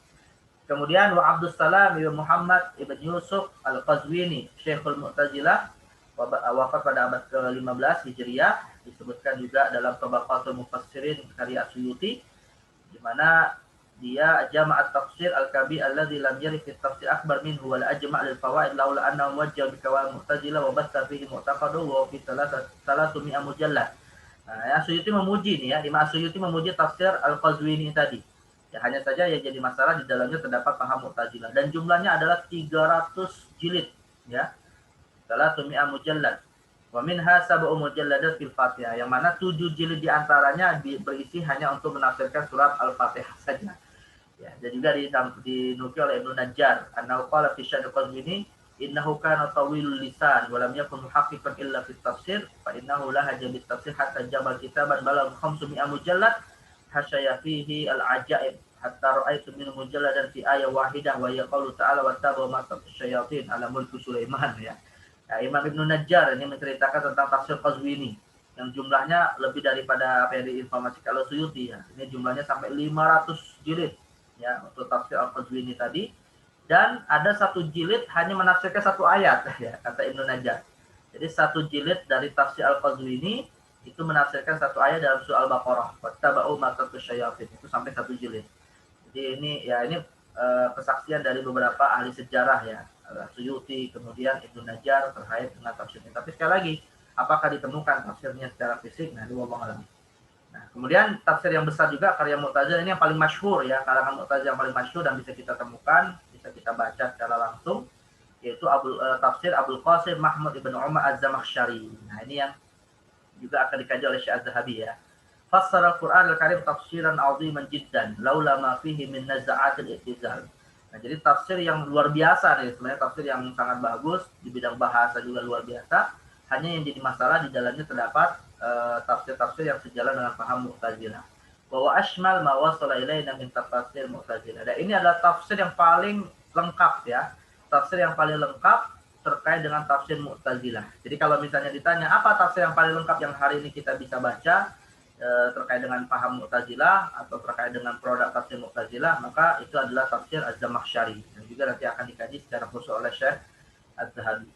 Kemudian wa Abdus Salam ibn Muhammad ibn Yusuf Al-Qazwini, Syekhul Mu'tazilah, wafat pada abad ke-15 Hijriah, disebutkan juga dalam Tabaqatul Mufassirin karya Suyuti, di mana dia jama'at tafsir al-kabir alladzi lam yarid fi tafsir akbar minhu wal ajma' lil fawaid laula annahu muwajjah bi kawan mu'tazilah wa batta fihi mu'taqadu wa fi 300 mujallad. Nah, ya Suyuti memuji nih ya, Imam Suyuti memuji tafsir Al-Qazwini tadi. Ya hanya saja yang jadi masalah di dalamnya terdapat paham Mu'tazilah dan jumlahnya adalah 300 jilid ya. 300 mujallad. Wa minha sab'u mujalladat fil Fatihah, yang mana 7 jilid di antaranya berisi hanya untuk menafsirkan surat Al-Fatihah saja. Ya, dan juga dinukil oleh Ibnu Najjar, annahu qala fi syarh Al-Qazwini, innahu kana tawilul lisan wa lam yakun muhaqqiqan illa fi tafsir, fa innahu la hajja bit tafsir hatta jabal kitaban balagh 500 mujallad hasyaya fihi al-ajaib hatta ra'aitu min mujalladan fi ayat wahidah wa yaqulu ta'ala wa tabu ma syayatin ala mulku Sulaiman ya. Nah, Imam Ibnu Najjar ini menceritakan tentang tafsir Qazwini yang jumlahnya lebih daripada apa yang diinformasikan oleh Suyuti ya. Ini jumlahnya sampai 500 jilid ya untuk tafsir Al-Qazwini tadi, dan ada satu jilid hanya menafsirkan satu ayat ya kata Ibnu Najjar. Jadi satu jilid dari tafsir Al-Qazwini itu menafsirkan satu ayat dalam surah Al-Baqarah, wattaba'u ma tatlu syayatin, itu sampai satu jilid. Jadi ini kesaksian dari beberapa ahli sejarah ya, Suyuti, kemudian Ibnu Najjar terkait dengan tafsirnya. Tapi sekali lagi, apakah ditemukan tafsirnya secara fisik? Nah, ini wallahu a'lam. Nah, kemudian tafsir yang besar juga karya Mu'tazilah ini yang paling masyhur ya, kalangan Mu'tazilah yang paling masyhur dan bisa kita temukan, bisa kita baca secara langsung, yaitu tafsir Abdul Qasim Mahmud ibn Umar Az-Zamakhsyari. Nah, ini yang juga akan dikaji oleh Syekh Az-Zahabi ya. Fassara Al-Qur'an Al-Karim tafsiran 'aziman jiddan laula ma fihi min naza'atil i'tizal. Nah, jadi tafsir yang luar biasa nih, sebenarnya tafsir yang sangat bagus, di bidang bahasa juga luar biasa. Hanya yang jadi masalah di dalamnya terdapat tafsir-tafsir yang sejalan dengan paham Mu'tazilah. Bahwa ashmal ma wasala ilaina min tafsir Mu'tazilah. Dan ini adalah tafsir yang paling lengkap ya. Tafsir yang paling lengkap terkait dengan tafsir Mu'tazilah. Jadi kalau misalnya ditanya apa tafsir yang paling lengkap yang hari ini kita bisa baca terkait dengan paham Mu'tazilah atau terkait dengan produk tafsir Mu'tazilah, maka itu adalah tafsir Az-Zamakhsyari yang juga nanti akan dikaji secara khusus oleh Syekh Az-Zahabi.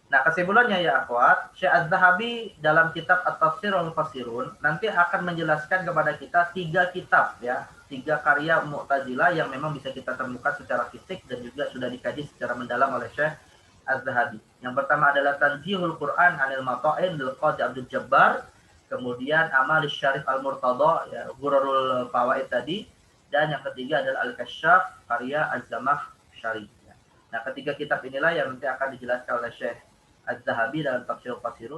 Nah, kesimpulannya ya akhwat, Syekh Az-Zahabi dalam kitab At-Tafsir wal Mufassirun nanti akan menjelaskan kepada kita 3 kitab ya, 3 karya Mu'tazilah yang memang bisa kita temukan secara fisik dan juga sudah dikaji secara mendalam oleh Syekh Az-Zahabi. Yang pertama adalah Tanzihul Quran 'anil Mata'in lil Qadhi Abdul Jabbar, kemudian Amal Syarif Al-Murtada ya, Ghurarul Fawaid tadi, dan yang ketiga adalah Al-Kasyaf karya Az-Zamakhsyari. Nah, ketiga kitab inilah yang nanti akan dijelaskan oleh Syekh Az-Zahabi dalam Tafsir Al-Fasirun.